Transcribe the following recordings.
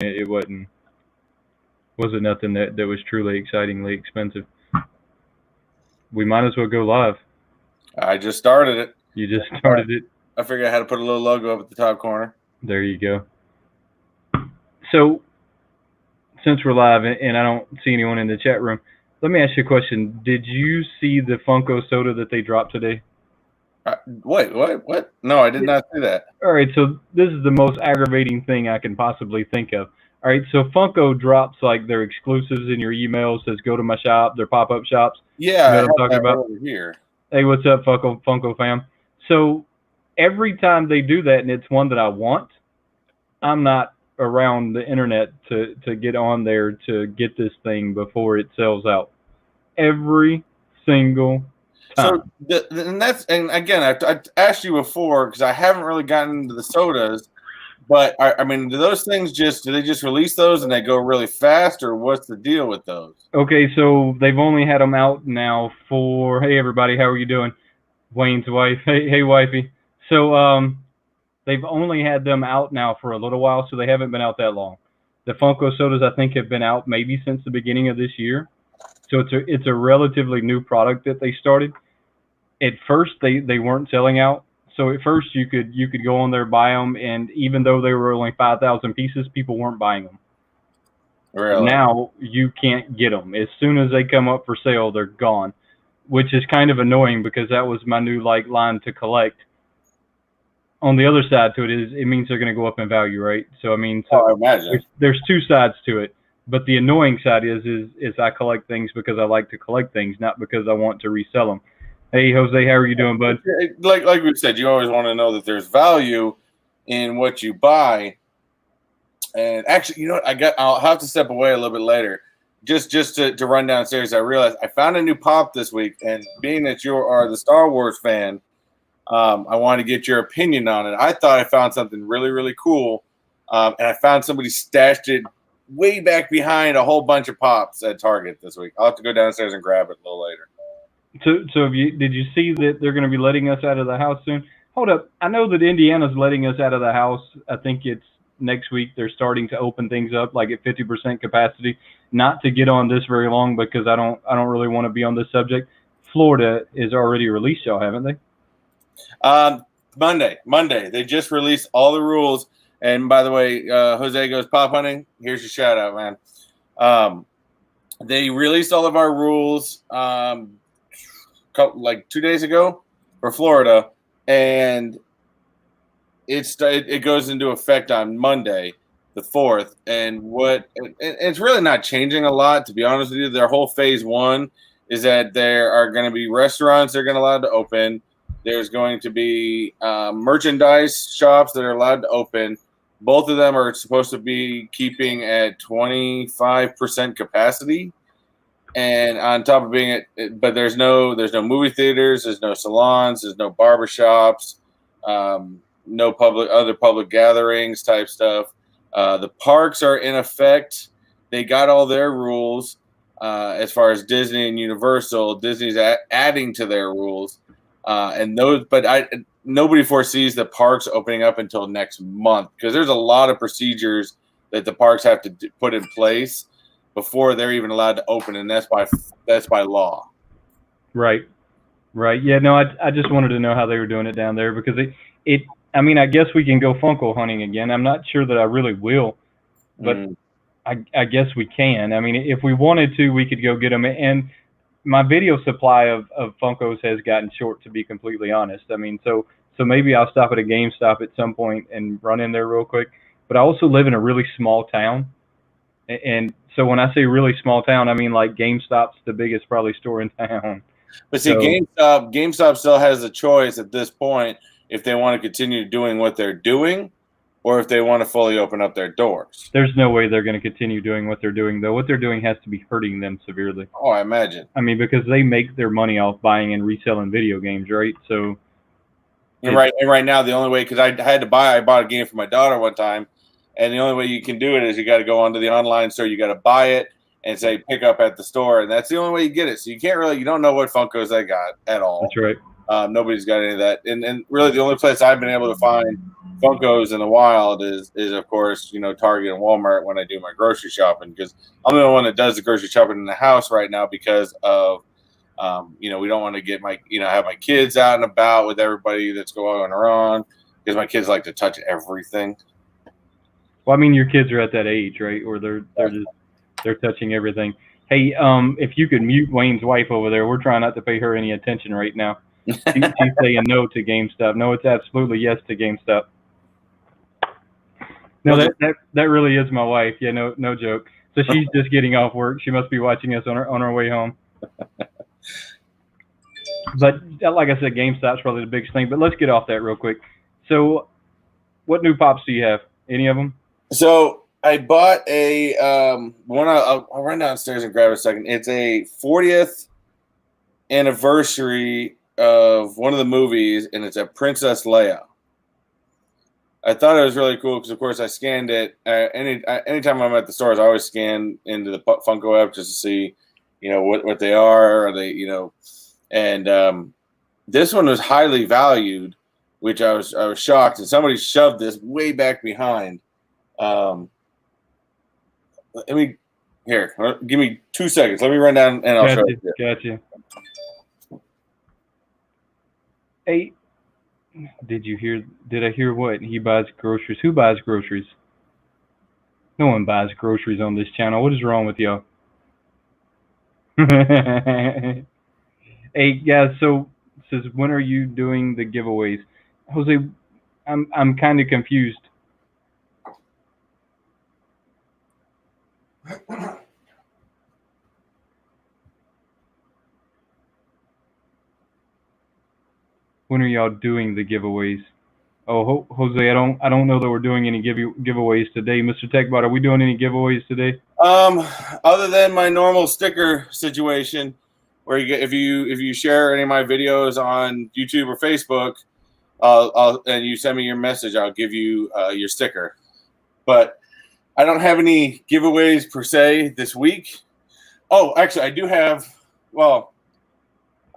It wasn't nothing that was truly excitingly expensive. We might as well go live. I just started it. You just started it. I figured I had to put a little logo up at the top corner. There you go. So, since we're live and I don't see anyone in the chat room, let me ask you a question. Did you see the Funko soda that they dropped today? Wait, what? No, I did not see that. All right, so this is the most aggravating thing I can possibly think of. All right, so Funko drops like their exclusives in your email, says go to my shop, their pop-up shops. Yeah, You know I what I'm talking about? over here. Hey, what's up, Funko fam? So every time they do that, and it's one that I want, I'm not around the internet to get on there to get this thing before it sells out. Every single time. So, and again, I asked you before because I haven't really gotten into the sodas, but I mean, do they just release those and they go really fast, or what's the deal with those? Okay, so they've only had them out now for, hey everybody, how are you doing? Wayne's wife, hey wifey. So they've only had them out now for a little while, so they haven't been out that long. The Funko sodas I think have been out maybe since the beginning of this year, so it's a relatively new product that they started. At first they weren't selling out, so at first you could go on there, buy them, and even though they were only 5,000 pieces, people weren't buying them. Really? Now you can't get them. As soon as they come up for sale, they're gone, which is kind of annoying because that was my new line to collect. On the other side to it is it means they're going to go up in value, right? So I mean, I imagine there's two sides to it. But the annoying side is I collect things because I like to collect things, not because I want to resell them. Hey Jose, how are you doing, bud? Like we said, you always want to know that there's value in what you buy. And actually, you know what? I'll have to step away a little bit later, just to run downstairs. I realized I found a new pop this week, and being that you are the Star Wars fan, I want to get your opinion on it. I thought I found something really, really cool, and I found somebody stashed it way back behind a whole bunch of pops at Target this week. I'll have to go downstairs and grab it a little later. So did you see that they're going to be letting us out of the house soon? Hold up, I know that Indiana's letting us out of the house. I think it's next week. They're starting to open things up like at 50% capacity. Not to get on this very long because I don't really want to be on this subject. Florida is already released y'all, haven't they? Monday. They just released all the rules. And by the way, Jose goes pop hunting. Here's your shout out, man. They released all of our rules like 2 days ago for Florida, and it goes into effect on Monday, the 4th. And it's really not changing a lot, to be honest with you. Their whole phase 1 is that there are going to be restaurants that are going to allow to open. There's going to be merchandise shops that are allowed to open. Both of them are supposed to be keeping at 25% capacity. And on top of being but there's no movie theaters, there's no salons, there's no barbershops, no other public gatherings type stuff. The parks are in effect. They got all their rules as far as Disney and Universal. Disney's adding to their rules. Nobody foresees the parks opening up until next month because there's a lot of procedures that the parks have to put in place before they're even allowed to open, and that's by law. Right. Yeah, no, I just wanted to know how they were doing it down there because I mean, I guess we can go Funko hunting again. I'm not sure that I really will, but I guess we can. I mean, if we wanted to, we could go get them. And my video supply of Funkos has gotten short, to be completely honest. I mean, so maybe I'll stop at a GameStop at some point and run in there real quick. But I also live in a really small town. And so when I say really small town, I mean like GameStop's the biggest probably store in town. But see, GameStop still has a choice at this point if they want to continue doing what they're doing or if they want to fully open up their doors. There's no way they're going to continue doing what they're doing, though. What they're doing has to be hurting them severely. Oh, I imagine. I mean, because they make their money off buying and reselling video games, right? So, and right now, the only way, because I bought a game for my daughter one time, and the only way you can do it is you got to go onto the online store, you got to buy it and say pick up at the store, and that's the only way you get it. So you don't know what Funkos they got at all. That's right. Nobody's got any of that, and really the only place I've been able to find Funkos in the wild is of course, Target and Walmart when I do my grocery shopping, because I'm the one that does the grocery shopping in the house right now because of we don't want to get my have my kids out and about with everybody that's going around, because my kids like to touch everything. Well, I mean, your kids are at that age, right? Or they're touching everything. Hey, if you could mute Wayne's wife over there, we're trying not to pay her any attention right now. She's saying no to GameStop. No, it's absolutely yes to GameStop. No, that really is my wife. Yeah, no joke. So she's just getting off work. She must be watching us on her way home. But like I said, GameStop's probably the biggest thing. But let's get off that real quick. So, what new pops do you have? Any of them? So I bought a one. I'll run downstairs and grab a second. It's a 40th anniversary of one of the movies, and it's a Princess Leia. I thought it was really cool because, of course, I scanned it. Anytime I'm at the stores, I always scan into the Funko app just to see, what they are. Are they, and this one was highly valued, which I was shocked. And somebody shoved this way back behind. Give me 2 seconds. Let me run down and I'll show you. Gotcha. Hey, did I hear what? He buys groceries. Who buys groceries? No one buys groceries on this channel. What is wrong with y'all? Hey, guys, so says, when are you doing the giveaways? Jose, I'm kind of confused. When are y'all doing the giveaways? Oh, Jose, I don't know that we're doing any giveaways today. Mr. Techbot, are we doing any giveaways today? Other than my normal sticker situation, where you get if you share any of my videos on YouTube or Facebook, and you send me your message, I'll give you your sticker. But I don't have any giveaways per se this week. Oh, actually, I do have. Well,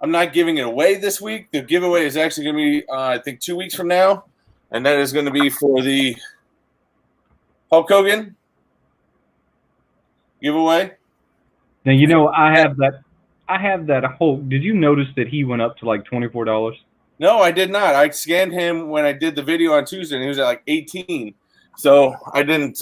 I'm not giving it away this week. The giveaway is actually going to be, I think, 2 weeks from now, and that is going to be for the Hulk Hogan giveaway. Now, I have that Hulk. Did you notice that he went up to like $24? No, I did not. I scanned him when I did the video on Tuesday, and he was at like 18. So I didn't.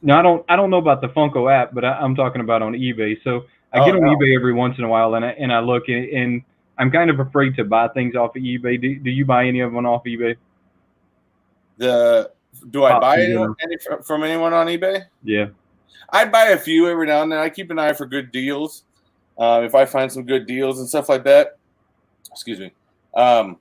No, I don't know about the Funko app, but I'm talking about on eBay. So I get on eBay every once in a while, and I look, and I'm kind of afraid to buy things off of eBay. Do you buy any of them off eBay? Do I buy any from anyone on eBay? Yeah. I buy a few every now and then. I keep an eye for good deals. If I find some good deals and stuff like that, excuse me, I'll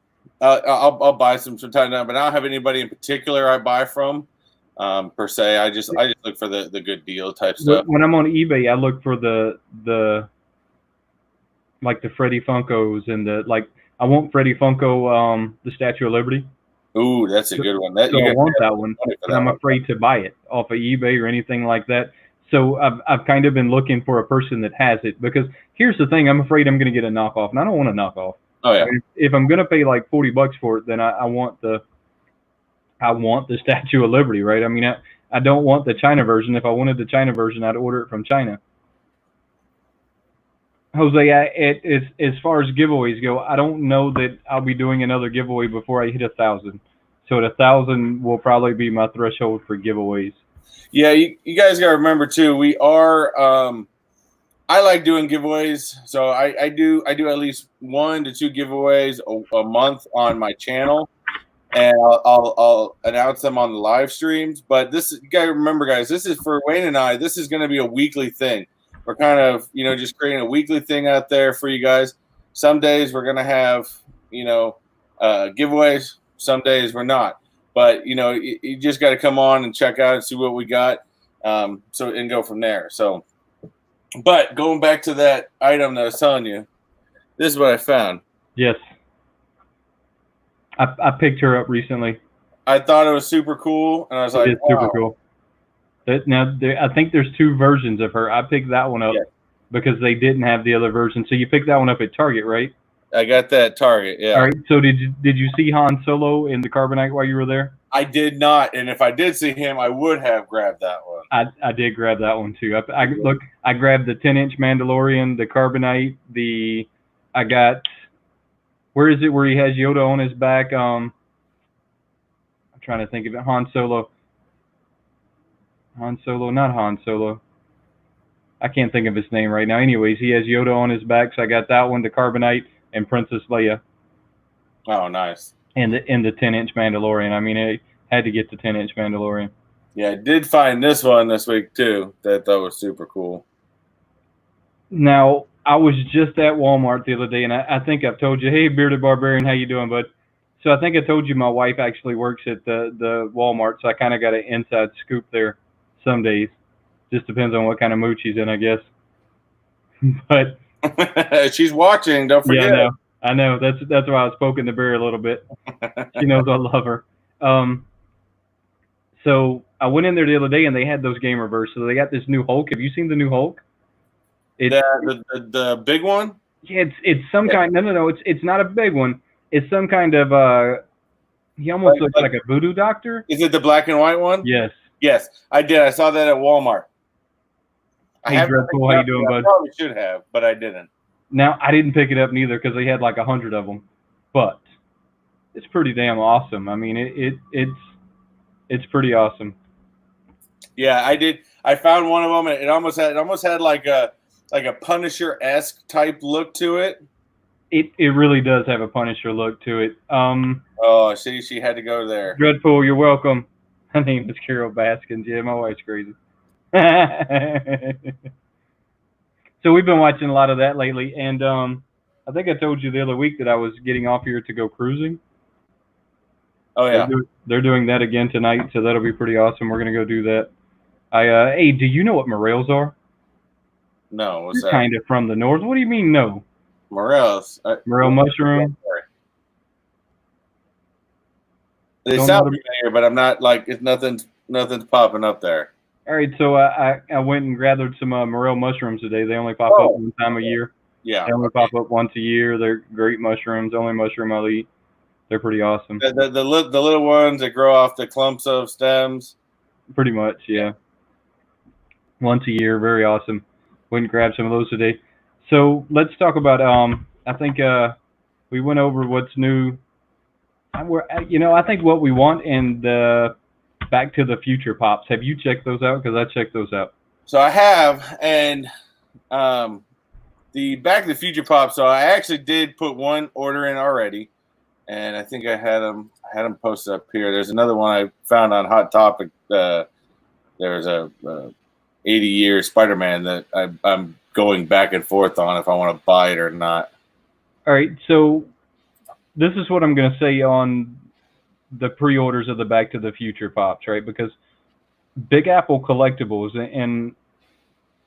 buy some from time to time. But I don't have anybody in particular I buy from per se. I just look for the good deal type stuff. When I'm on eBay, I look for the like the Freddy Funkos and I want Freddy Funko, the Statue of Liberty. Ooh, that's a good one. I want that one, but I'm afraid to buy it off of eBay or anything like that. So I've kind of been looking for a person that has it, because here's the thing: I'm afraid I'm going to get a knockoff, and I don't want a knockoff. Oh yeah. If I'm going to pay like $40 for it, then I want the Statue of Liberty, right? I mean, I don't want the China version. If I wanted the China version, I'd order it from China. Jose, as far as giveaways go, I don't know that I'll be doing another giveaway before I hit 1,000. So at 1,000 will probably be my threshold for giveaways. Yeah, you guys got to remember too. We are. I like doing giveaways, so I do at least 1 to 2 giveaways a month on my channel, and I'll announce them on the live streams. But you got to remember, guys, this is for Wayne and I. This is going to be a weekly thing. We're kind of, just creating a weekly thing out there for you guys. Some days we're going to have, giveaways. Some days we're not. But, you just got to come on and check out and see what we got, and go from there. So, but going back to that item that I was telling you, this is what I found. Yes. I picked her up recently. I thought it was super cool, and I was like, it's super cool. Now, I think there's 2 versions of her. I picked that one up because they didn't have the other version. So you picked that one up at Target, right? I got that Target. Yeah. All right. So did you see Han Solo in the Carbonite while you were there? I did not, and if I did see him, I would have grabbed that one. I did grab that one too. I grabbed the 10-inch Mandalorian, the Carbonite, I got, where is it where he has Yoda on his back? I'm trying to think of it. Han Solo, not Han Solo. I can't think of his name right now. Anyways, he has Yoda on his back, so I got that one, the Carbonite, and Princess Leia. Oh, nice. And the 10-inch Mandalorian. I mean, I had to get the 10-inch Mandalorian. Yeah, I did find this one this week too that I thought was super cool. Now, I was just at Walmart the other day, and I think I've told you, hey, Bearded Barbarian, how you doing, bud? So I think I told you my wife actually works at the Walmart, so I kind of got an inside scoop there some days. Just depends on what kind of mood she's in, I guess. But she's watching, don't forget. Yeah, I know. That's why I was poking the bear a little bit. She knows I love her. So I went in there the other day, and they had those Game Reverse. So they got this new Hulk. Have you seen the new Hulk? The big one? Yeah, it's some kind. No. It's not a big one. It's some kind of. He almost looks like a voodoo doctor. Is it the black and white one? Yes. Yes, I did. I saw that at Walmart. Hey, Dreadful, how you doing, bud? I probably should have, but I didn't. Now, I didn't pick it up neither because they had like 100 of them, but it's pretty damn awesome. I mean, it's pretty awesome. Yeah, I did. I found one of them, and it almost had like a Punisher-esque type look to it. It really does have a Punisher look to it. Oh, she had to go there. Dreadful, you're welcome. My name is Carol Baskins. Yeah, my wife's crazy. So we've been watching a lot of that lately, and I think I told you the other week that I was getting off here to go cruising. Oh yeah, they're doing that again tonight, so that'll be pretty awesome. We're gonna go do that. Hey, do you know what morels are? No, what's that? Kind of from the north. What do you mean no? Morels. Morel mushroom. They sound familiar, but I'm not like it's nothing's popping up there. All right, so I went and gathered some morel mushrooms today. They only pop up one time a year. Yeah, they only pop up once a year. They're great mushrooms. Only mushroom I'll eat. They're pretty awesome. The little ones that grow off the clumps of stems. Pretty much, yeah. Once a year, very awesome. Went and grabbed some of those today. So let's talk about. I think we went over what's new. I think what we want in the Back to the Future pops. Have you checked those out? Because I checked those out. So I have, and the Back to the Future pops. So I actually did put one order in already, and I think I had them posted up here. There's another one I found on Hot Topic. There's a 80-year Spider-Man that I'm going back and forth on if I want to buy it or not. All right, so this is what I'm going to say on the pre-orders of the Back to the Future pops, right? Because Big Apple Collectibles, and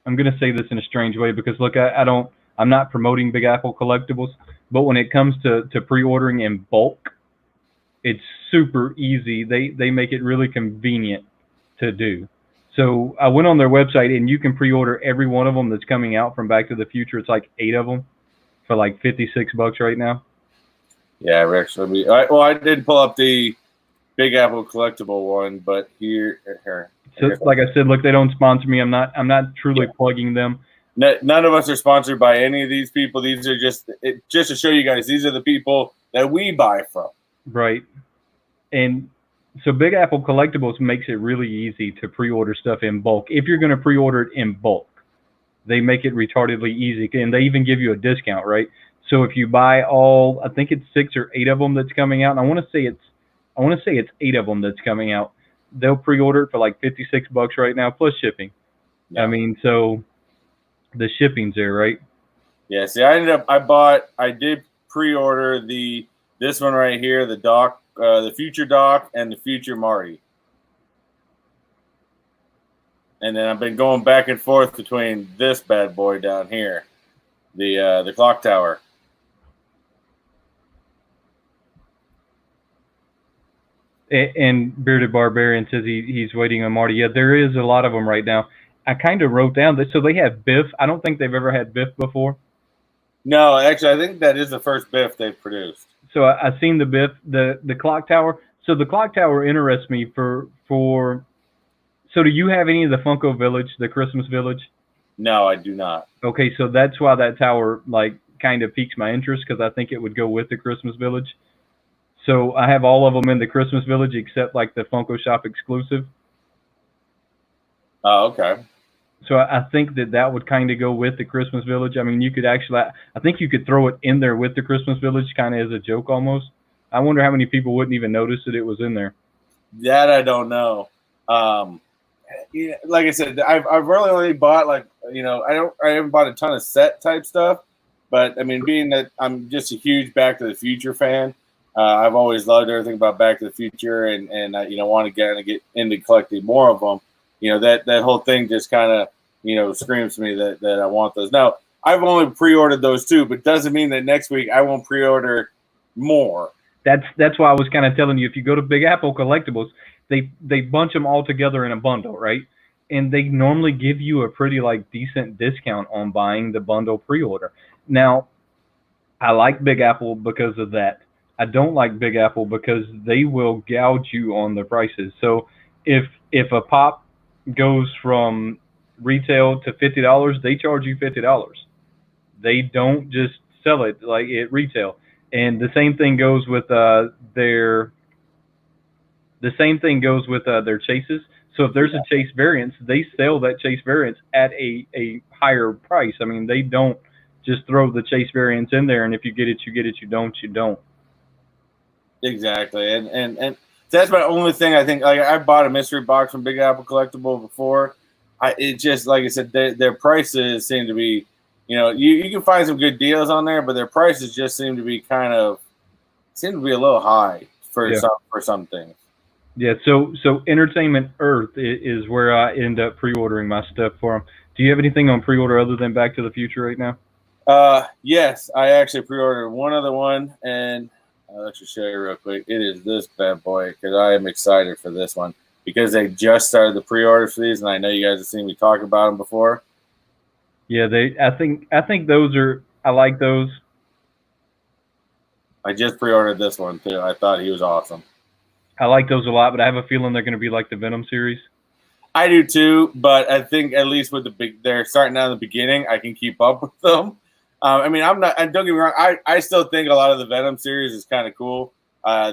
I'm going to say this in a strange way because look, I'm not promoting Big Apple Collectibles, but when it comes to pre-ordering in bulk, it's super easy. They make it really convenient to do. So I went on their website, and you can pre-order every one of them that's coming out from Back to the Future. It's like 8 of them for like $56 right now. Yeah, actually, well, I did pull up the Big Apple collectible one, but here. So, like I said, look, they don't sponsor me. I'm not truly plugging them. None of us are sponsored by any of these people. These are just to show you guys. These are the people that we buy from. Right, and so Big Apple Collectibles makes it really easy to pre-order stuff in bulk. If you're going to pre-order it in bulk, they make it retardedly easy, and they even give you a discount, right? So if you buy all, I think it's 6 or 8 of them that's coming out, and I want to say it's 8 of them that's coming out. They'll pre-order it for like $56 right now plus shipping. Yeah. I mean, so the shipping's there, right? Yeah. See, I did pre-order this one right here, the Doc, the Future Doc, and the Future Marty. And then I've been going back and forth between this bad boy down here, the clock tower. And Bearded Barbarian says he's waiting on Marty. Yeah, there is a lot of them right now. I kind of wrote down that. So they have Biff. I don't think they've ever had Biff before. No, actually, I think that is the first Biff they've produced. So I've seen the Biff, the clock tower. So the clock tower interests me for. So do you have any of the Funko Village, the Christmas Village? No, I do not. Okay, so that's why that tower like kind of piques my interest because I think it would go with the Christmas Village. So I have all of them in the Christmas Village except like the Funko Shop exclusive. Oh, okay. So I think that would kind of go with the Christmas Village. I mean, you could actually, I think you could throw it in there with the Christmas Village, kind of as a joke almost. I wonder how many people wouldn't even notice that it was in there. That I don't know. Like I said, I've really only bought I haven't bought a ton of set type stuff, but I mean, being that I'm just a huge Back to the Future fan, I've always loved everything about Back to the Future, and I want to get into collecting more of them. That whole thing just kind of screams to me that I want those. Now I've only pre-ordered those two, but doesn't mean that next week I won't pre-order more. That's why I was kind of telling you, if you go to Big Apple Collectibles, they bunch them all together in a bundle, right? And they normally give you a pretty like decent discount on buying the bundle pre-order. Now, I like Big Apple because of that. I don't like Big Apple because they will gouge you on the prices. So if a pop goes from retail to $50, they charge you $50. They don't just sell it like at retail. And the same thing goes with their chases. So if there's a chase variance, they sell that chase variance at a higher price. I mean, they don't just throw the chase variance in there, and if you get it, you get it. You don't, you don't. Exactly, and that's my only thing. I think like I bought a mystery box from Big Apple Collectible before. It just like I said, their prices seem to be, you can find some good deals on there, but their prices just seem to be a little high for some things. Yeah, so Entertainment Earth is where I end up pre-ordering my stuff for them. Do you have anything on pre-order other than Back to the Future right now? Yes, I actually pre-ordered one other one, and I'll let you show you real quick. It is this bad boy because I am excited for this one because they just started the pre-order for these, and I know you guys have seen me talk about them before. Yeah, I think those are. I like those. I just pre-ordered this one too. I thought he was awesome. I like those a lot, but I have a feeling they're going to be like the Venom series. I do too, but I think at least with they're starting out in the beginning, I can keep up with them. I mean, I'm not. Don't get me wrong. I still think a lot of the Venom series is kind of cool.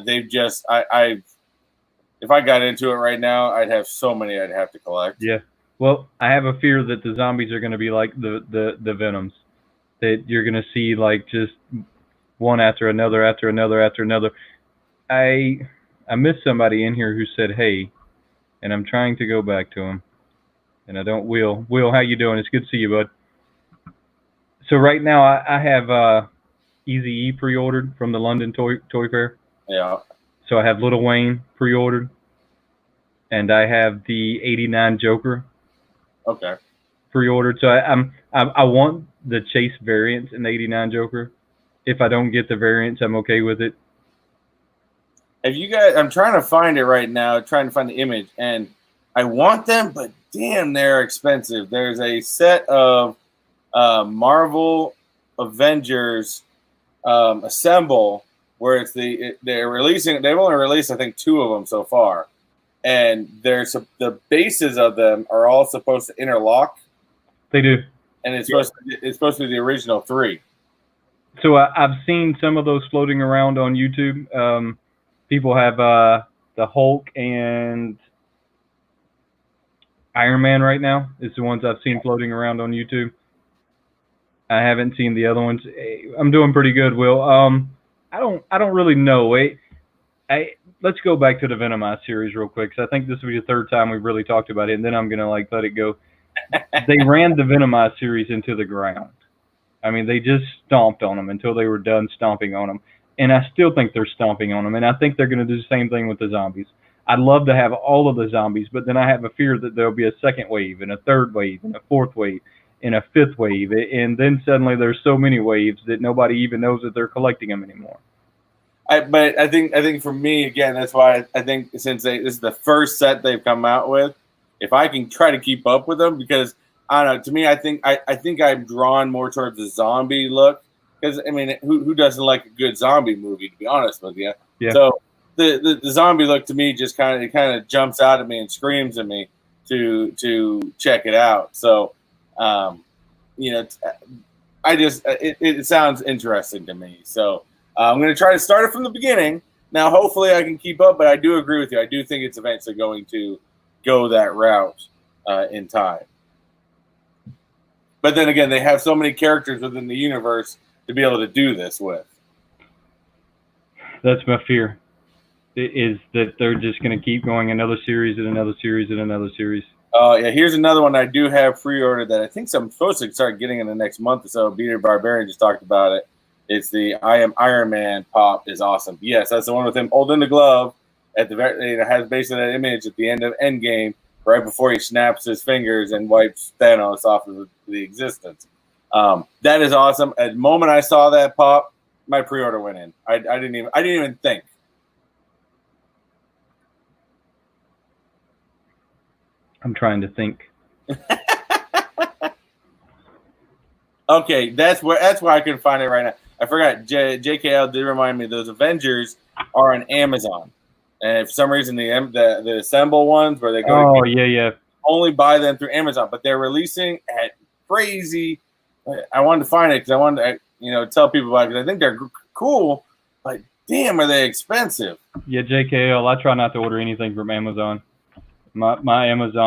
They've just, if I got into it right now, I'd have so many I'd have to collect. Yeah. Well, I have a fear that the zombies are going to be like the Venoms. That you're going to see like just one after another after another after another. I missed somebody in here who said, "Hey," and I'm trying to go back to him, and I don't. Will, how you doing? It's good to see you, bud. So right now I have Easy E pre-ordered from the London Toy Fair. Yeah. So I have Little Wayne pre-ordered, and I have the '89 Joker. Okay. Pre-ordered. So I want the Chase variants in the '89 Joker. If I don't get the variants, I'm okay with it. If you guys, I'm trying to find it right now, trying to find the image, and I want them, but damn, they're expensive. There's a set of Marvel Avengers Assemble where it's they're releasing. They've only released I think 2 of them so far, and the bases of them are all supposed to interlock. They do, and it's supposed to be the original 3. So I've seen some of those floating around on YouTube. People have the Hulk and Iron Man right now. It's the ones I've seen floating around on YouTube. I haven't seen the other ones. I'm doing pretty good, Will. I don't really know. Let's go back to the Venomized series real quick, because I think this will be the 3rd time we've really talked about it, and then I'm gonna let it go. They ran the Venomized series into the ground. I mean, they just stomped on them until they were done stomping on them. And I still think they're stomping on them. And I think they're going to do the same thing with the zombies. I'd love to have all of the zombies, but then I have a fear that there'll be a 2nd wave and a 3rd wave and a 4th wave and a 5th wave. And then suddenly there's so many waves that nobody even knows that they're collecting them anymore. But I think for me, again, that's why I think since this is the first set they've come out with, if I can try to keep up with them, because I don't know, to me, I think I'm drawn more towards the zombie look because I mean, who doesn't like a good zombie movie? To be honest with you, Yeah. So the zombie look to me just kind of jumps out at me and screams at me to check it out. So, you know, it sounds interesting to me. So I'm going to try to start it from the beginning. Now, hopefully, I can keep up. But I do agree with you. I do think it's eventually going to go that route in time. But then again, they have so many characters within the universe to be able to do this with. That's my fear. Is that they're just going to keep going another series and another series and another series. Yeah, here's another one I do have pre-ordered that I think I'm supposed to start getting in the next month or so. Beater Barbarian just talked about it. It's the I Am Iron Man pop is awesome. Yes, that's the one with him holding the glove at the very. It has basically that image at the end of Endgame, right before he snaps his fingers and wipes Thanos off of the existence. That is awesome. At the moment I saw that pop, my pre-order went in. I didn't even think. I'm trying to think. Okay, that's where I can find it right now. I forgot. JKL did remind me those Avengers are on Amazon, and for some reason the assemble ones where they go. Oh yeah. Only buy them through Amazon, but they're releasing at crazy. I wanted to find it because I wanted to tell people about it because I think they're cool, but damn, are they expensive? Yeah, JKL. I try not to order anything from Amazon. My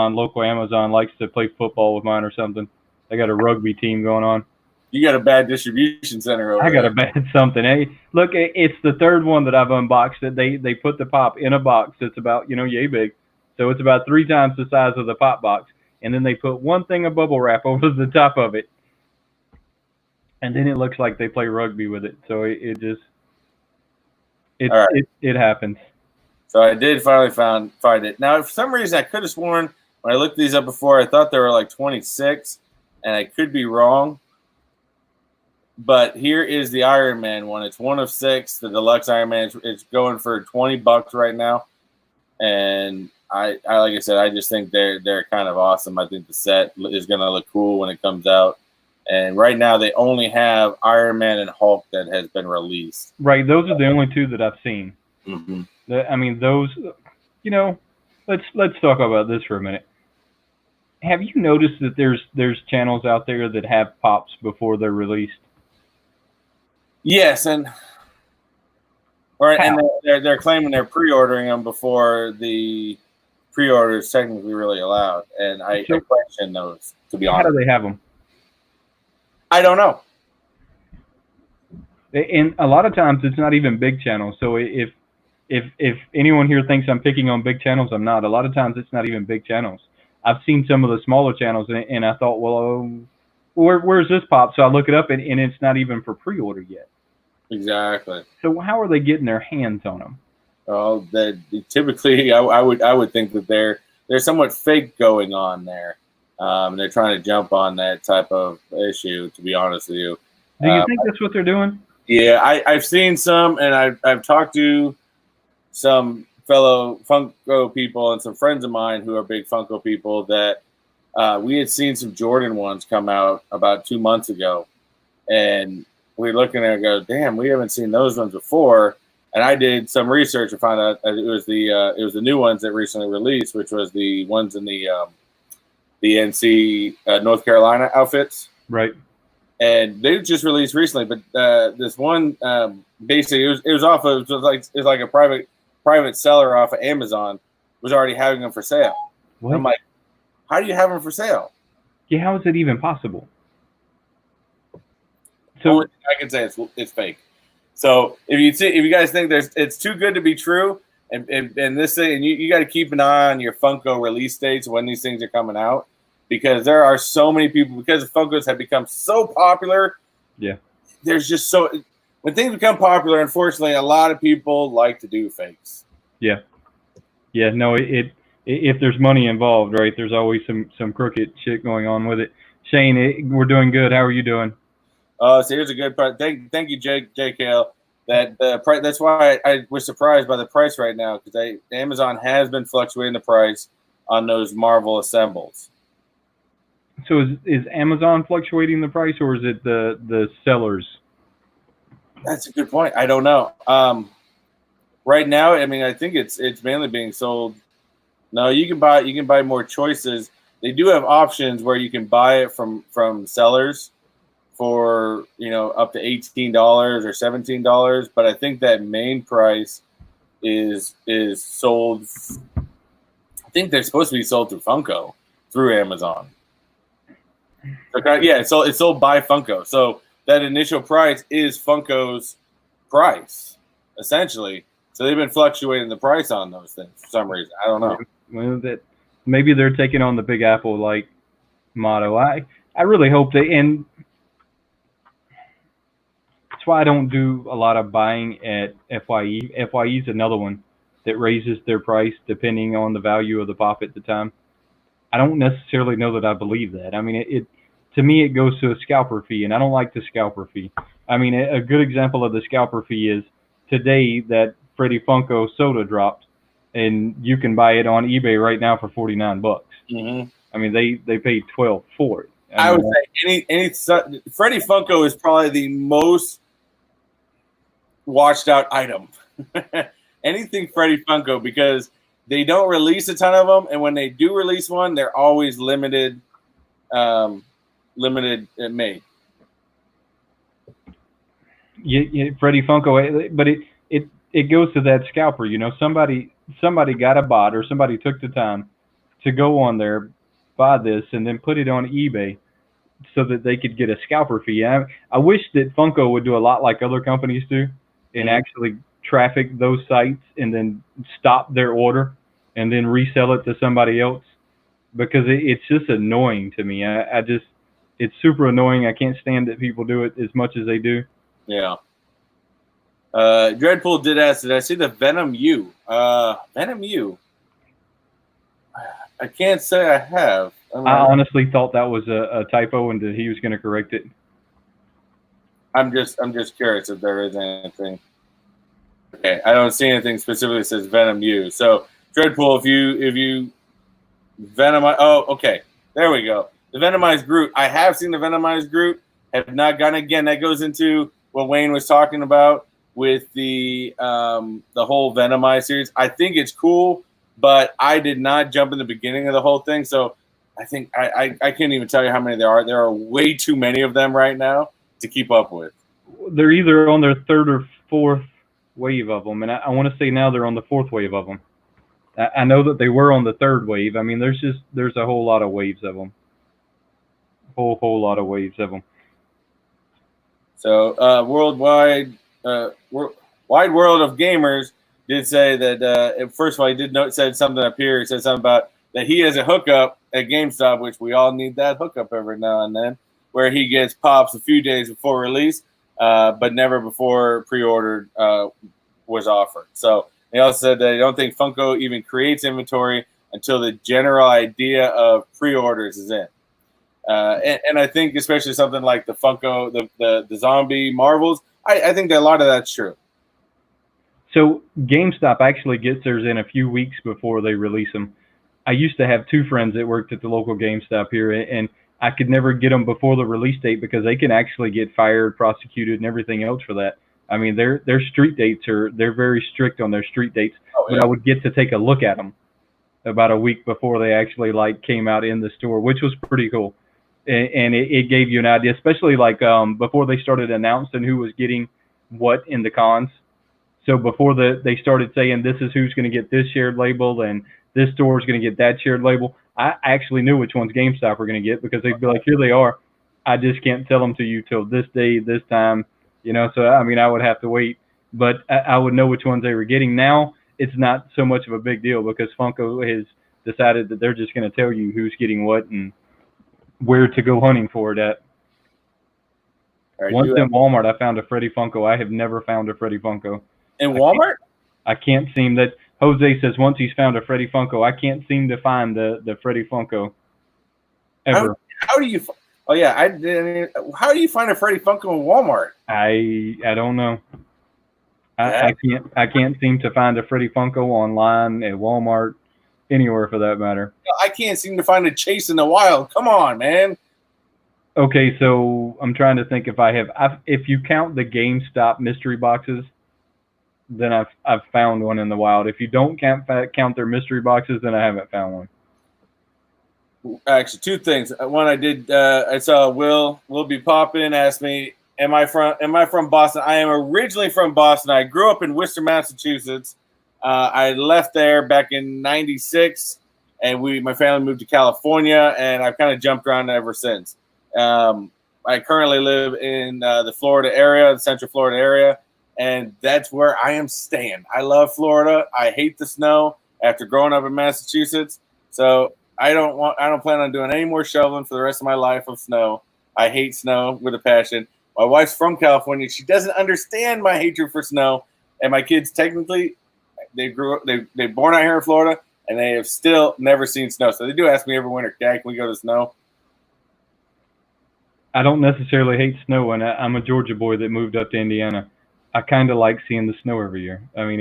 local Amazon likes to play football with mine or something. They got a rugby team going on. You got a bad distribution center over there. I got a bad something. Hey, look, it's the third one that I've unboxed. That they put the pop in a box that's about yay big, so it's about 3 times the size of the pop box, and then they put one thing of bubble wrap over the top of it, and then it looks like they play rugby with it. So it happens. So I did finally find it. Now, for some reason, I could have sworn when I looked these up before, I thought they were like 26, and I could be wrong. But here is the Iron Man one. It's one of 6. The deluxe Iron Man. It's going for $20 right now, and I like I said, I just think they're kind of awesome. I think the set is going to look cool when it comes out. And right now, they only have Iron Man and Hulk that has been released. Right, those are the only 2 that I've seen. Mm-hmm. I mean, those. Let's talk about this for a minute. Have you noticed that there's channels out there that have pops before they're released? Yes, and they're claiming they're pre-ordering them before the pre-order is technically really allowed, and I question those, to be honest. How do they have them? I don't know. And a lot of times it's not even big channels. So if anyone here thinks I'm picking on big channels, I'm not. A lot of times it's not even big channels. I've seen some of the smaller channels, and I thought, well, where's this pop? So I look it up, and it's not even for pre-order yet. Exactly. So how are they getting their hands on them? Oh, typically I would think that they're somewhat fake going on there. They're trying to jump on that type of issue, to be honest with you. Do you think that's what they're doing? Yeah, I've seen some, and I've talked to some fellow Funko people and some friends of mine who are big Funko people that we had seen some Jordan ones come out about 2 months ago, and we were looking at it and go, damn, we haven't seen those ones before. And I did some research and found out it was the new ones that recently released, which was the ones in the NC North Carolina outfits. Right. And they just released recently, but this one basically it was like a private seller off of Amazon was already having them for sale. What? I'm like, how do you have them for sale? Yeah, how is it even possible? So only thing I can say it's fake. So if you guys think it's too good to be true, and this thing, and you got to keep an eye on your Funko release dates when these things are coming out, because there are so many people, because the Funkos have become so popular. Yeah, there's just when things become popular, unfortunately, a lot of people like to do fakes. Yeah. No, if there's money involved, right? There's always some crooked shit going on with it. Shane, we're doing good. How are you doing? So here's a good part. Thank you, JKL. That's why I was surprised by the price right now, because Amazon has been fluctuating the price on those Marvel assembles. So is Amazon fluctuating the price, or is it the sellers? That's a good point. I don't know. Right now, I mean, I think it's mainly being sold. No, you can buy more choices. They do have options where you can buy it from sellers for up to $18 or $17, but I think that main price is sold. I think they're supposed to be sold through Funko through Amazon. Okay, yeah, so it's sold by Funko. So that initial price is Funko's price, essentially. So they've been fluctuating the price on those things for some reason. I don't know. Well, that maybe they're taking on the Big Apple like motto. I really hope they, and that's why I don't do a lot of buying at FYE. FYE is another one that raises their price depending on the value of the pop at the time. I don't necessarily know that I believe that. I mean, it to me it goes to a scalper fee, and I don't like the scalper fee. I mean, a good example of the scalper fee is today that Freddy Funko soda dropped, and you can buy it on eBay right now for $49. Mm-hmm. I mean, they paid $12 for it. I would say any Freddy Funko is probably the most watched out item. Anything Freddy Funko, because they don't release a ton of them, and when they do release one, they're always limited made. Yeah, Freddy Funko, but it goes to that scalper. Somebody got a bot, or somebody took the time to go on there, buy this, and then put it on eBay so that they could get a scalper fee. I wish that Funko would do a lot like other companies do, and actually traffic those sites and then stop their order and then resell it to somebody else, because it's just annoying to me. It's super annoying. I can't stand that people do it as much as they do. Yeah. Dreadpool did ask, did I see the Venom U? Venom U? I can't say I have. I honestly thought that was a typo and that he was going to correct it. I'm just curious if there is anything. Okay, I don't see anything specifically that says Venom U. So Dreadpool, if you Venomize, okay, there we go. The Venomized Groot. I have seen the Venomized Groot. Have not gotten again. That goes into what Wayne was talking about with the whole Venomized series. I think it's cool, but I did not jump in the beginning of the whole thing. So I think I can't even tell you how many there are. There are way too many of them right now to keep up with. They're either on their third or fourth wave of them, and I want to say now they're on the fourth wave of them. I know that they were on the third wave. I mean, there's a whole lot of waves of them. Whole lot of waves of them. So wide world of gamers did say that. First of all, he said something up here. He said something about that he has a hookup at GameStop, which we all need that hookup every now and then, where he gets pops a few days before release, but never before pre-ordered was offered. So he also said that he don't think Funko even creates inventory until the general idea of pre-orders is in. And I think especially something like the Funko, the zombie Marvels, I think that a lot of that's true. So GameStop actually gets theirs in a few weeks before they release them. I used to have two friends that worked at the local GameStop here, and I could never get them before the release date because they can actually get fired, prosecuted, and everything else for that. I mean, their street dates they're very strict on their street dates. Oh, yeah. But I would get to take a look at them about a week before they actually came out in the store, which was pretty cool. And it gave you an idea, especially before they started announcing who was getting what in the cons. So before they started saying this is who's going to get this shared label and this store is going to get that shared label, I actually knew which ones GameStop were going to get because they'd be like, here they are. I just can't tell them to you till this day, this time, So, I mean, I would have to wait. But I would know which ones they were getting. Now it's not so much of a big deal because Funko has decided that they're just going to tell you who's getting what and where to go hunting for it at. Right, once in Walmart, I found a Freddy Funko. I have never found a Freddy Funko. In Walmart? I can't seem that. Jose says once he's found a Freddy Funko, I can't seem to find the Freddy Funko ever. How do you? Oh yeah, how do you find a Freddy Funko in Walmart? I don't know. I can't seem to find a Freddy Funko online at Walmart, anywhere for that matter. I can't seem to find a Chase in the Wild. Come on, man. Okay, so I'm trying to think if if you count the GameStop mystery boxes, then I've found one in the wild. If you don't count their mystery boxes, then I haven't found one. Actually, two things. One, I saw Will be popping. Asked me, "Am I from Boston?" I am originally from Boston. I grew up in Worcester, Massachusetts. I left there back in '96, and my family moved to California, and I've kind of jumped around ever since. I currently live in the Florida area, the Central Florida area, and that's where I am staying. I love Florida. I hate the snow after growing up in Massachusetts, so I don't plan on doing any more shoveling for the rest of my life of snow. I hate snow with a passion. My wife's from California. She doesn't understand my hatred for snow. And my kids technically they're born out here in Florida and they have still never seen snow. So they do ask me every winter, "Dad, can we go to snow?" I don't necessarily hate snow, and I'm a Georgia boy that moved up to Indiana. I kind of like seeing the snow every year. I mean,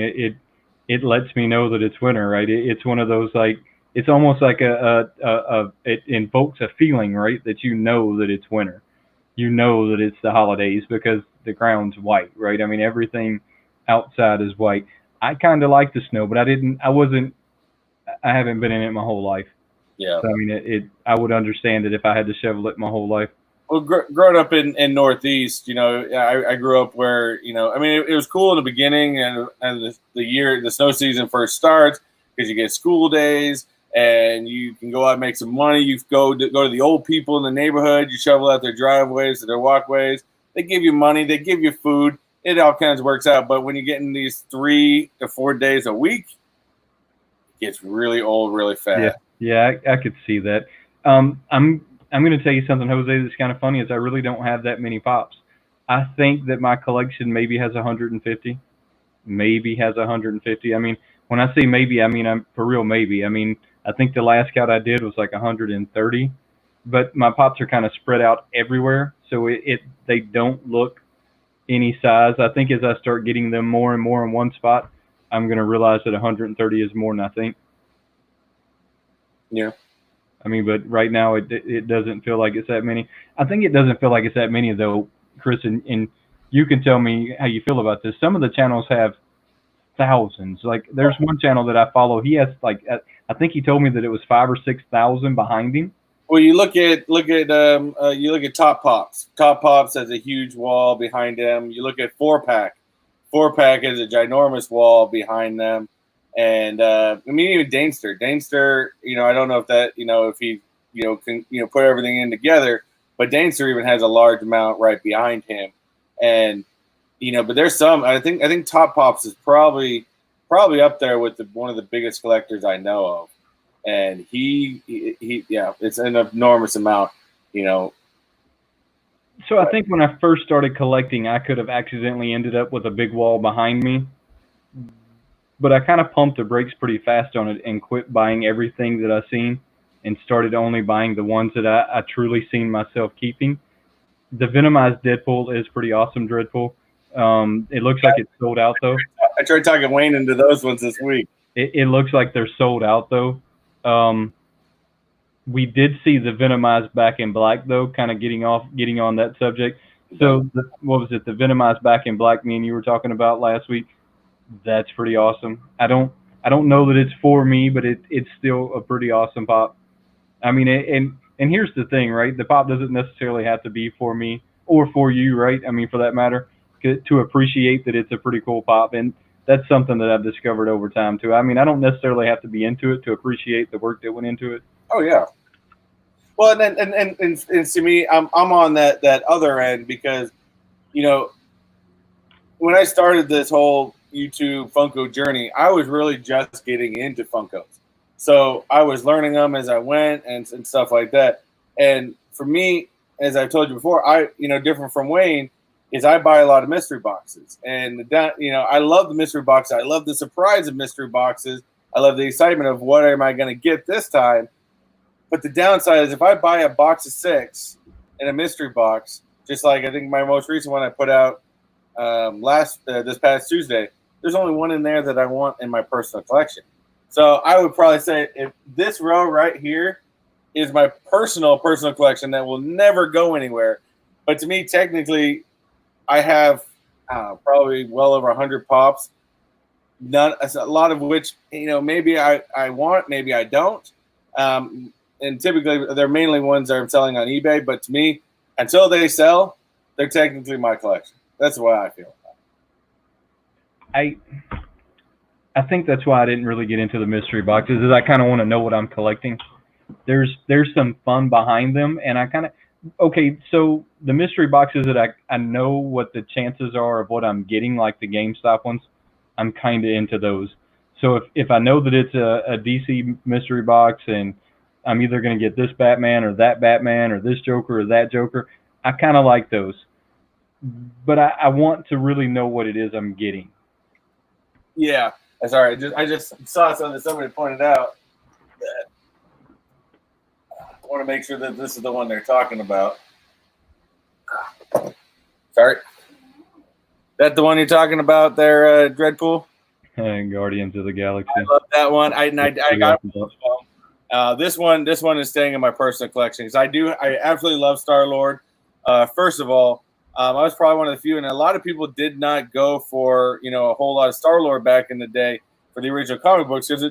it lets me know that it's winter, right? It's one of those like it's almost like it invokes a feeling, right? That you know that it's winter. You know that it's the holidays because the ground's white, right? I mean, everything outside is white. I kind of like the snow, but I haven't been in it my whole life. Yeah. So I mean, I would understand it if I had to shovel it my whole life. Well, growing up in Northeast, I grew up where, I mean, it was cool in the beginning and the snow season first starts because you get school days and you can go out and make some money. You go to the old people in the neighborhood. You shovel out their driveways or their walkways. They give you money. They give you food. It all kinds of works out. But when you get in these 3 to 4 days a week, it gets really old really fast. Yeah, I could see that. I'm going to tell you something, Jose, that's kind of funny. Is I really don't have that many pops. I think that my collection maybe has 150. Maybe has 150. I mean, when I say maybe, I mean I'm for real. Maybe. I mean, I think the last count I did was like 130. But my pops are kind of spread out everywhere, so they don't look any size. I think as I start getting them more and more in one spot, I'm going to realize that 130 is more than I think. Yeah. I mean, but right now it doesn't feel like it's that many. I think it doesn't feel like it's that many though, Chris. And you can tell me how you feel about this. Some of the channels have thousands. Like there's one channel that I follow. He has like I think he told me that it was 5 or 6 thousand behind him. Well, you look at you look at Top Pops. Top Pops has a huge wall behind them. You look at Four Pack. Four Pack has a ginormous wall behind them. And I mean, even Danester. Danester, I don't know if that, if he, can, put everything in together, but Danester even has a large amount right behind him. And, but there's some, I think Top Pops is probably up there with one of the biggest collectors I know of. And he, yeah, it's an enormous amount, So I think when I first started collecting, I could have accidentally ended up with a big wall behind me, but I kind of pumped the brakes pretty fast on it and quit buying everything that I seen and started only buying the ones that I truly seen myself keeping. The Venomized Deadpool is pretty awesome, Dreadpool. It looks like it's sold out though. I tried talking Wayne into those ones this week. It looks like they're sold out though. We did see the Venomized Back in Black though, kind of getting on that subject. So what was it? The Venomized Back in Black me and you were talking about last week. That's pretty awesome. I don't know that it's for me, but it's still a pretty awesome pop. I mean, and here's the thing, right? The pop doesn't necessarily have to be for me or for you, right? I mean, for that matter, to appreciate that it's a pretty cool pop, and that's something that I've discovered over time too. I mean, I don't necessarily have to be into it to appreciate the work that went into it. Oh yeah. Well, and to me, I'm on that other end because, when I started this whole YouTube Funko journey, I was really just getting into Funkos. So I was learning them as I went and stuff like that. And for me, as I told you before, different from Wayne, is I buy a lot of mystery boxes. And I love the mystery boxes. I love the surprise of mystery boxes. I love the excitement of what am I going to get this time. But the downside is if I buy a box of 6 in a mystery box, just like I think my most recent one I put out this past Tuesday, there's only one in there that I want in my personal collection. So I would probably say if this row right here is my personal collection that will never go anywhere. But to me, technically, I have probably well over 100 pops. A lot of which, maybe I want, maybe I don't. And typically, they're mainly ones that I'm selling on eBay. But to me, until they sell, they're technically my collection. That's the way I feel. I think that's why I didn't really get into the mystery boxes, is I kind of want to know what I'm collecting. There's some fun behind them, and I kind of so the mystery boxes that I know what the chances are of what I'm getting, like the GameStop ones, I'm kind of into those. So if I know that it's a DC mystery box and I'm either going to get this Batman or this Joker or that Joker, I kind of like those. But I want to really know what it is I'm getting. Yeah. Sorry, I just saw something somebody pointed out. That I want to make sure that this is the one they're talking about. Sorry. That the one you're talking about there, Dreadpool? And Guardians of the Galaxy. I love that one. I got this one is staying in my personal collection because I absolutely love Star-Lord. First of all, I was probably one of the few, and a lot of people did not go for a whole lot of Star-Lord back in the day for the original comic books because I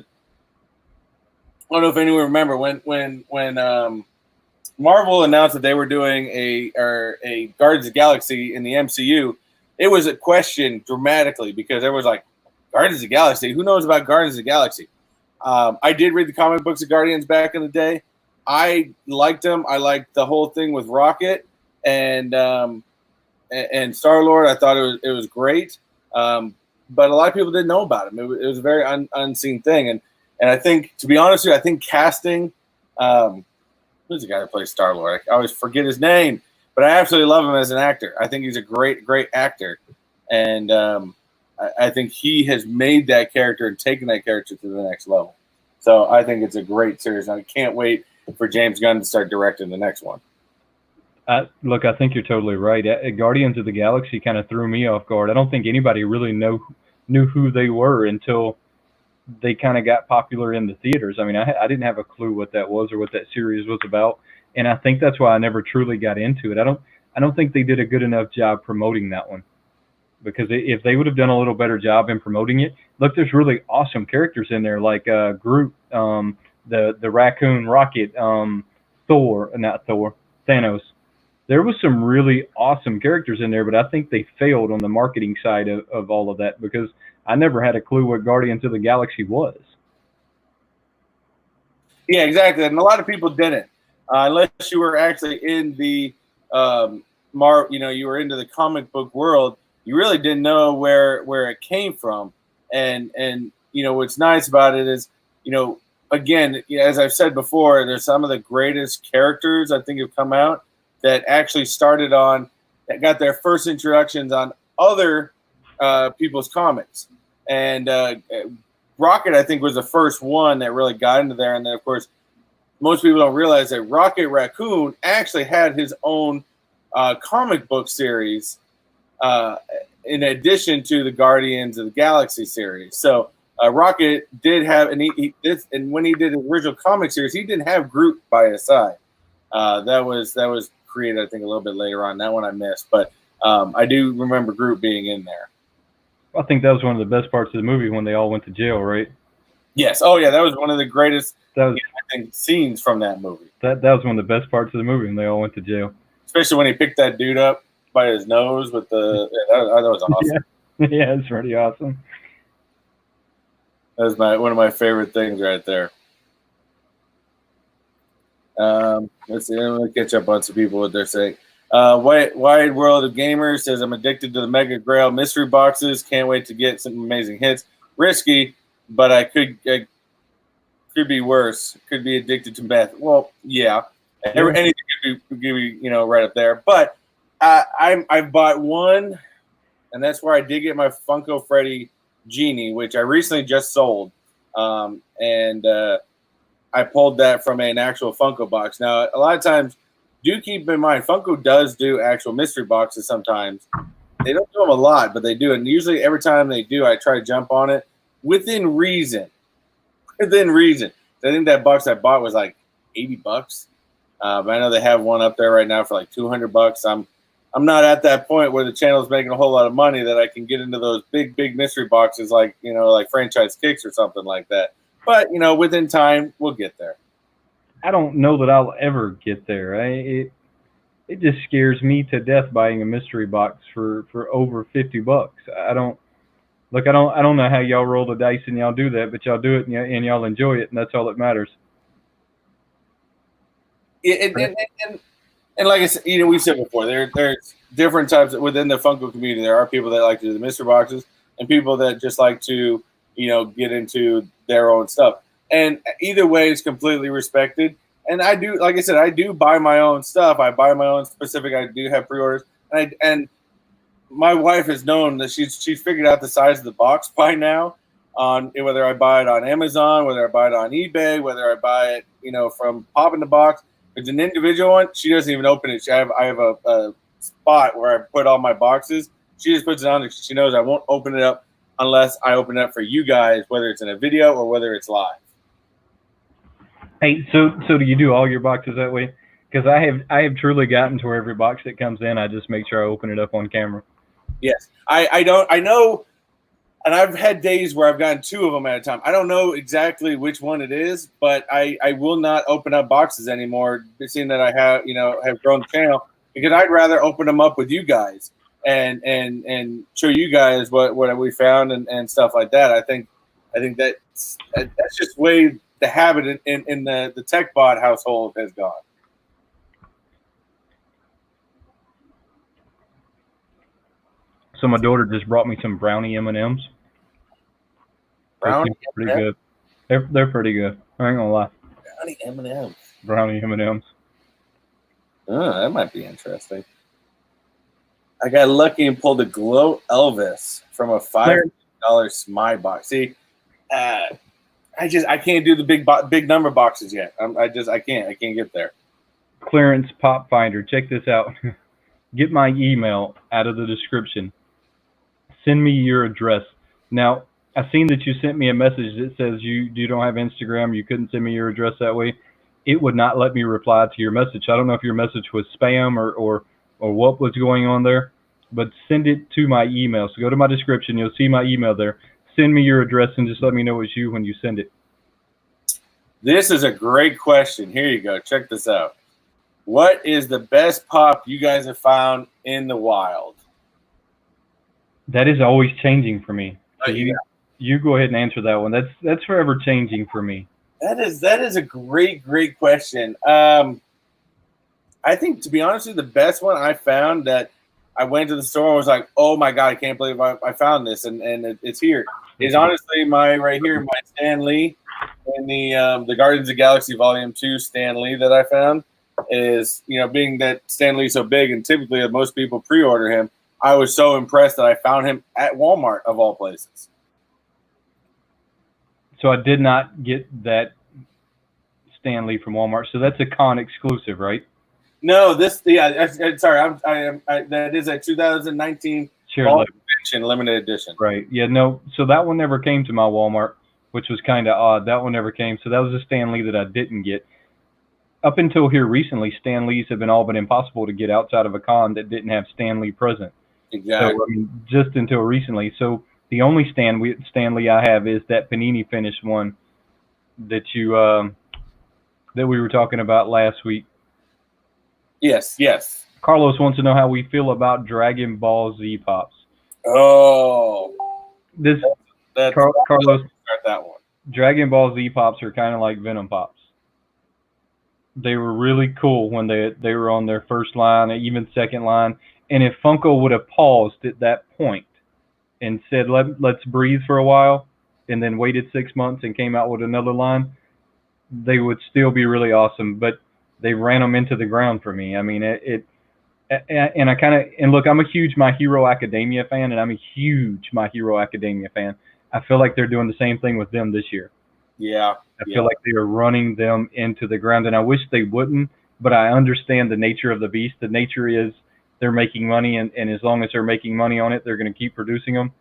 don't know if anyone remember when Marvel announced that they were doing a Guardians of the Galaxy in the MCU. It was questioned dramatically because there was like, Guardians of the Galaxy. Who knows about Guardians of the Galaxy? I did read the comic books of Guardians back in the day. I liked them. I liked the whole thing with Rocket and Star-Lord. I thought it was great. But a lot of people didn't know about him. It was a very unseen thing. And I think, to be honest with you, I think casting who's the guy that plays Star-Lord? I always forget his name, but I absolutely love him as an actor. I think he's a great actor. And I think he has made that character and taken that character to the next level. So I think it's a great series. And I can't wait for James Gunn to start directing the next one. Look, I think you're totally right. Guardians of the Galaxy kind of threw me off guard. I don't think anybody really knew who they were until they kind of got popular in the theaters. I mean, I didn't have a clue what that was or what that series was about, and I think that's why I never truly got into it. I don't think they did a good enough job promoting that one, because if they would have done a little better job in promoting it, look, there's really awesome characters in there like Groot, the raccoon, Rocket, Thanos. There was some really awesome characters in there, but I think they failed on the marketing side of all of that because I never had a clue what Guardians of the Galaxy was. Yeah, exactly. And a lot of people didn't. Unless you were actually in the you were into the comic book world, you really didn't know where it came from. And what's nice about it is, again, as I've said before, there's some of the greatest characters I think have come out that actually that got their first introductions on other people's comics. And Rocket, I think, was the first one that really got into there. And then, of course, most people don't realize that Rocket Raccoon actually had his own comic book series in addition to the Guardians of the Galaxy series. So Rocket did have, and when he did the original comic series, he didn't have Groot by his side. That was created, I think, a little bit later on. That one I missed, but I do remember Groot being in there. I think that was one of the best parts of the movie when they all went to jail, right? Yes. Oh, yeah. That was one of the greatest scenes from that movie. That was one of the best parts of the movie when they all went to jail. Especially when he picked that dude up by his nose with that was awesome. Yeah, it's pretty awesome. That was one of my favorite things right there. Let's see. Let me catch up on some people what they're saying. Wide World of Gamers says, I'm addicted to the Mega Grail mystery boxes. Can't wait to get some amazing hits. Risky, but I could be worse. Could be addicted to meth. Well, yeah. Anything could be right up there. But I bought one, and that's where I did get my Funko Freddy Genie, which I recently just sold. And I pulled that from an actual Funko box. Now, a lot of times, do keep in mind, Funko does do actual mystery boxes sometimes. They don't do them a lot, but they do. And usually every time they do, I try to jump on it within reason. Within reason. I think that box I bought was like $80. But I know they have one up there right now for like $200. I'm not at that point where the channel is making a whole lot of money that I can get into those big mystery boxes like, like franchise kicks or something like that. But, within time, we'll get there. I don't know that I'll ever get there. It just scares me to death buying a mystery box for over $50. I don't know how y'all roll the dice and y'all do that, but y'all do it and y'all enjoy it, and that's all that matters. And like I said, we've said before, there's different types within the Funko community. There are people that like to do the mystery boxes and people that just like to, get into their own stuff. And either way is completely respected. And I do, like I said, I do buy my own stuff. I buy my own specific. I do have pre-orders, and my wife has known that she's figured out the size of the box by now. On whether I buy it on Amazon, whether I buy it on eBay, whether I buy it, from Pop in the Box. If it's an individual one, she doesn't even open it. I have a spot where I put all my boxes. She just puts it on. She knows I won't open it up unless I open it up for you guys, whether it's in a video or whether it's live. Hey, so do you do all your boxes that way? Because I have truly gotten to where every box that comes in, I just make sure I open it up on camera. Yes, I know, and I've had days where I've gotten 2 of them at a time. I don't know exactly which one it is, but I will not open up boxes anymore, seeing that I have grown the channel, because I'd rather open them up with you guys and show you guys what we found and stuff like that. I think that's just way the habit in the Techbot household has gone. So my daughter just brought me some brownie M&Ms. Brownie pretty good. They're pretty good. I ain't gonna lie. Brownie M&Ms. Brownie M&Ms. Oh, that might be interesting. I got lucky and pulled a Glow Elvis from a $5 SMI box. See, I can't do the big number boxes yet. I can't get there. Clearance Pop Finder. Check this out. Get my email out of the description. Send me your address. Now, I've seen that you sent me a message that says you don't have Instagram. You couldn't send me your address that way. It would not let me reply to your message. I don't know if your message was spam or what was going on there, but send it to my email. So go to my description. You'll see my email there. Send me your address and just let me know it's you when you send it. This is a great question. Here you go. Check this out. What is the best pop you guys have found in the wild? That is always changing for me. So you go ahead and answer that one. That's forever changing for me. That is a great question. I think, to be honest with you, the best one I found that I went to the store and was like, oh my God, I can't believe I found this and it's here, is honestly my Stan Lee in the Guardians of the Galaxy Volume 2 Stan Lee that I found. Is, being that Stan Lee's so big and typically most people pre-order him, I was so impressed that I found him at Walmart of all places. So I did not get that Stan Lee from Walmart. So that's a con exclusive, right? No, sorry, that is a 2019 limited edition. Right. Yeah. No. So that one never came to my Walmart, which was kind of odd. That one never came. So that was a Stan Lee that I didn't get. Up until here recently, Stan Lees have been all but impossible to get outside of a con that didn't have Stan Lee present. Exactly. So, just until recently. So the only Stan Lee I have is that Panini finished one that that we were talking about last week. Yes. Carlos wants to know how we feel about Dragon Ball Z pops. Oh, Carlos, start that one. Dragon Ball Z pops are kind of like Venom pops. They were really cool when they were on their first line, even second line. And if Funko would have paused at that point and said, let's breathe for a while, and then waited 6 months and came out with another line, they would still be really awesome. But they ran them into the ground for me. I mean, and look, I'm a huge My Hero Academia fan, and I'm a huge My Hero Academia fan. I feel like they're doing the same thing with them this year. Yeah. I feel like they are running them into the ground, and I wish they wouldn't, but I understand the nature of the beast. The nature is they're making money, and as long as they're making money on it, they're going to keep producing them.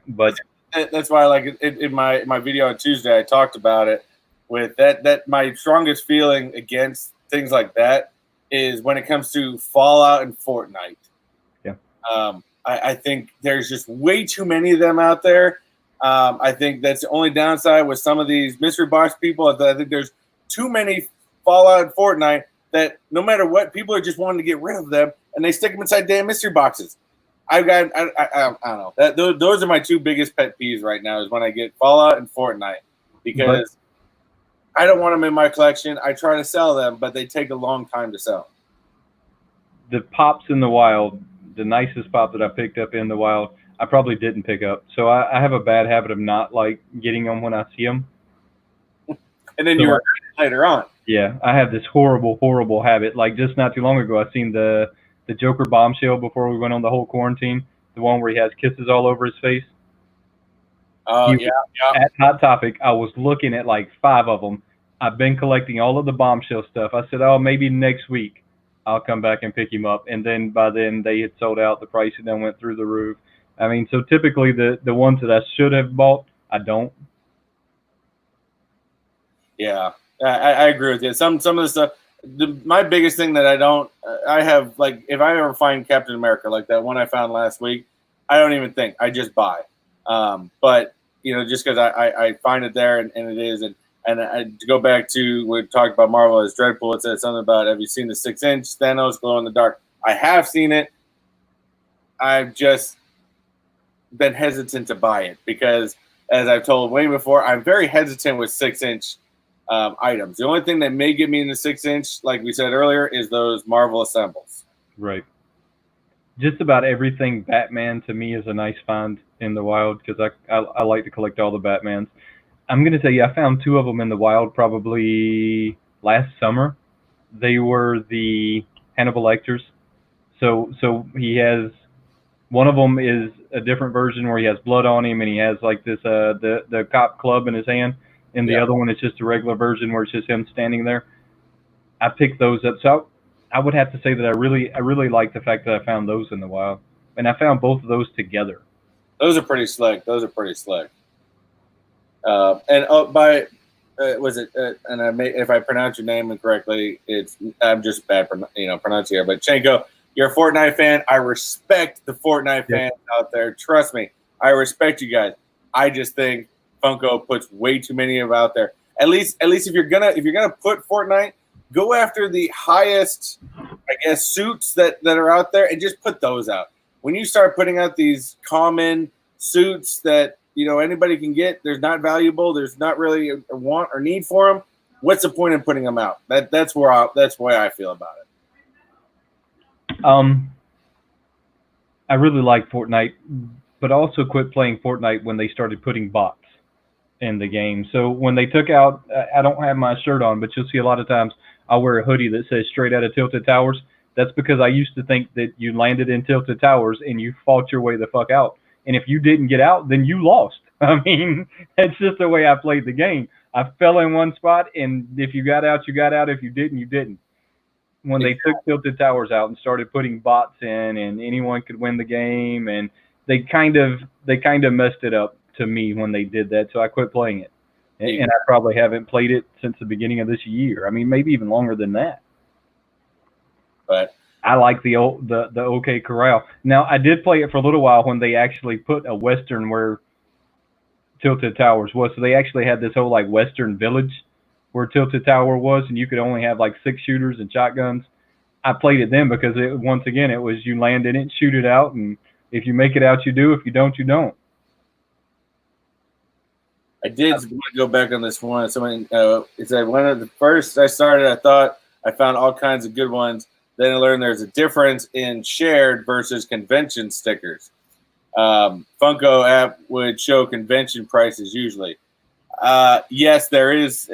But that's why, like, in my video on Tuesday, I talked about it. with that my strongest feeling against things like that is when it comes to Fallout and Fortnite. Yeah. I think there's just way too many of them out there. I think that's the only downside with some of these mystery box people. I think there's too many Fallout and Fortnite that no matter what, people are just wanting to get rid of them, and they stick them inside damn mystery boxes. I don't know. Those are my two biggest pet peeves right now is when I get Fallout and Fortnite because I don't want them in my collection. I try to sell them, but they take a long time to sell. The pops in the wild, the nicest pop that I picked up in the wild, I probably didn't pick up. So I have a bad habit of not like getting them when I see them. And then you regret it later on. Yeah, I have this horrible habit. Like just not too long ago, I seen the Joker bombshell before we went on the whole quarantine. The one where he has kisses all over his face. Oh, yeah. At Hot Topic, I was looking at like 5 of them. I've been collecting all of the bombshell stuff. I said, oh, maybe next week I'll come back and pick him up. And then by then they had sold out. The price had then went through the roof. I mean, so typically the ones that I should have bought, I don't. Yeah, I agree with you. Some of the stuff. My biggest thing that I have like if I ever find Captain America like that one I found last week, I don't even think. I just buy. But just because I find it there and it is and to go back to we talked about Marvel as Dreadpool, it said something about have you seen the 6-inch Thanos glow in the dark? I have seen it. I've just been hesitant to buy it because, as I've told Wayne before, I'm very hesitant with 6-inch items. The only thing that may get me in the 6-inch, like we said earlier, is those Marvel assembles. Right. Just about everything Batman to me is a nice find in the wild because I like to collect all the Batmans. I'm going to tell you, I found 2 of them in the wild probably last summer. They were the Hannibal Lecters. So he has, one of them is a different version where he has blood on him and he has like this, the cop club in his hand. And the other one is just a regular version where it's just him standing there. I picked those up. So I would have to say that I really like the fact that I found those in the wild. And I found both of those together. Those are pretty slick. Was it? And if I pronounce your name incorrectly, I'm just bad, pronouncing here. But Chenko, you're a Fortnite fan. I respect the Fortnite fans out there. Trust me, I respect you guys. I just think Funko puts way too many of out there. At least if you're gonna put Fortnite, go after the highest, I guess, suits that are out there and just put those out. When you start putting out these common suits that anybody can get, there's not valuable, there's not really a want or need for them. What's the point in putting them out? That's the way I feel about it. I really like Fortnite, but also quit playing Fortnite when they started putting bots in the game. So when they took out, I don't have my shirt on, but you'll see a lot of times I'll wear a hoodie that says straight out of Tilted Towers. That's because I used to think that you landed in Tilted Towers and you fought your way the fuck out. And if you didn't get out, then you lost. I mean, that's just the way I played the game. I fell in one spot, and if you got out, you got out. If you didn't, you didn't. When they took Tilted Towers out and started putting bots in, and anyone could win the game, and they kind of messed it up to me when they did that, so I quit playing it. And I probably haven't played it since the beginning of this year. I mean, maybe even longer than that. But I like the OK Corral. Now, I did play it for a little while when they actually put a Western where Tilted Towers was. So they actually had this whole like Western village where Tilted Tower was, and you could only have like 6 shooters and shotguns. I played it then because once again, it was you land in it, shoot it out, and if you make it out, you do. If you don't, you don't. I did want to go back on this one. Someone said one of the first I started, I thought I found all kinds of good ones. Then I learned there's a difference in shared versus convention stickers. Funko app would show convention prices usually. Yes, there is.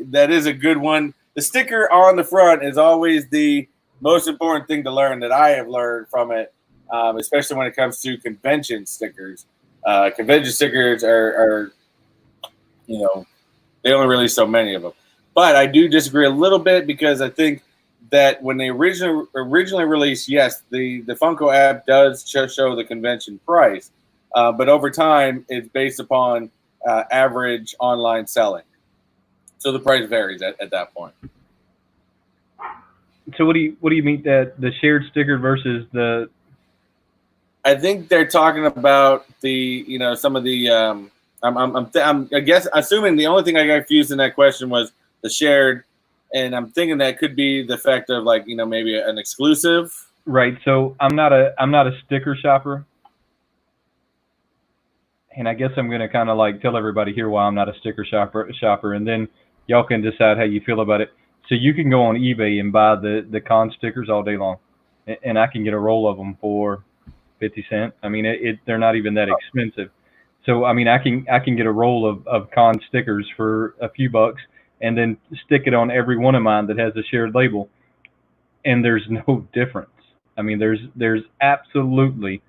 That is a good one. The sticker on the front is always the most important thing to learn that I have learned from it, especially when it comes to convention stickers. Convention stickers are they only release so many of them. But I do disagree a little bit because I think that when they originally released, yes, the Funko app does show the convention price, but over time it's based upon average online selling. So the price varies at that point. So what do you mean that the shared sticker versus the? I think they're talking about some of the. I guess assuming the only thing I got confused in that question was the shared, and I'm thinking that could be the fact of maybe an exclusive. Right. So I'm not a sticker shopper, and I guess I'm gonna kind of like tell everybody here why I'm not a sticker shopper, and then y'all can decide how you feel about it. So you can go on eBay and buy the con stickers all day long, and I can get a roll of them for 50 cents. I mean, they're not even that expensive. So I mean, I can get a roll of con stickers for a few bucks, and then stick it on every one of mine that has a shared label, and there's no difference. I mean, there's absolutely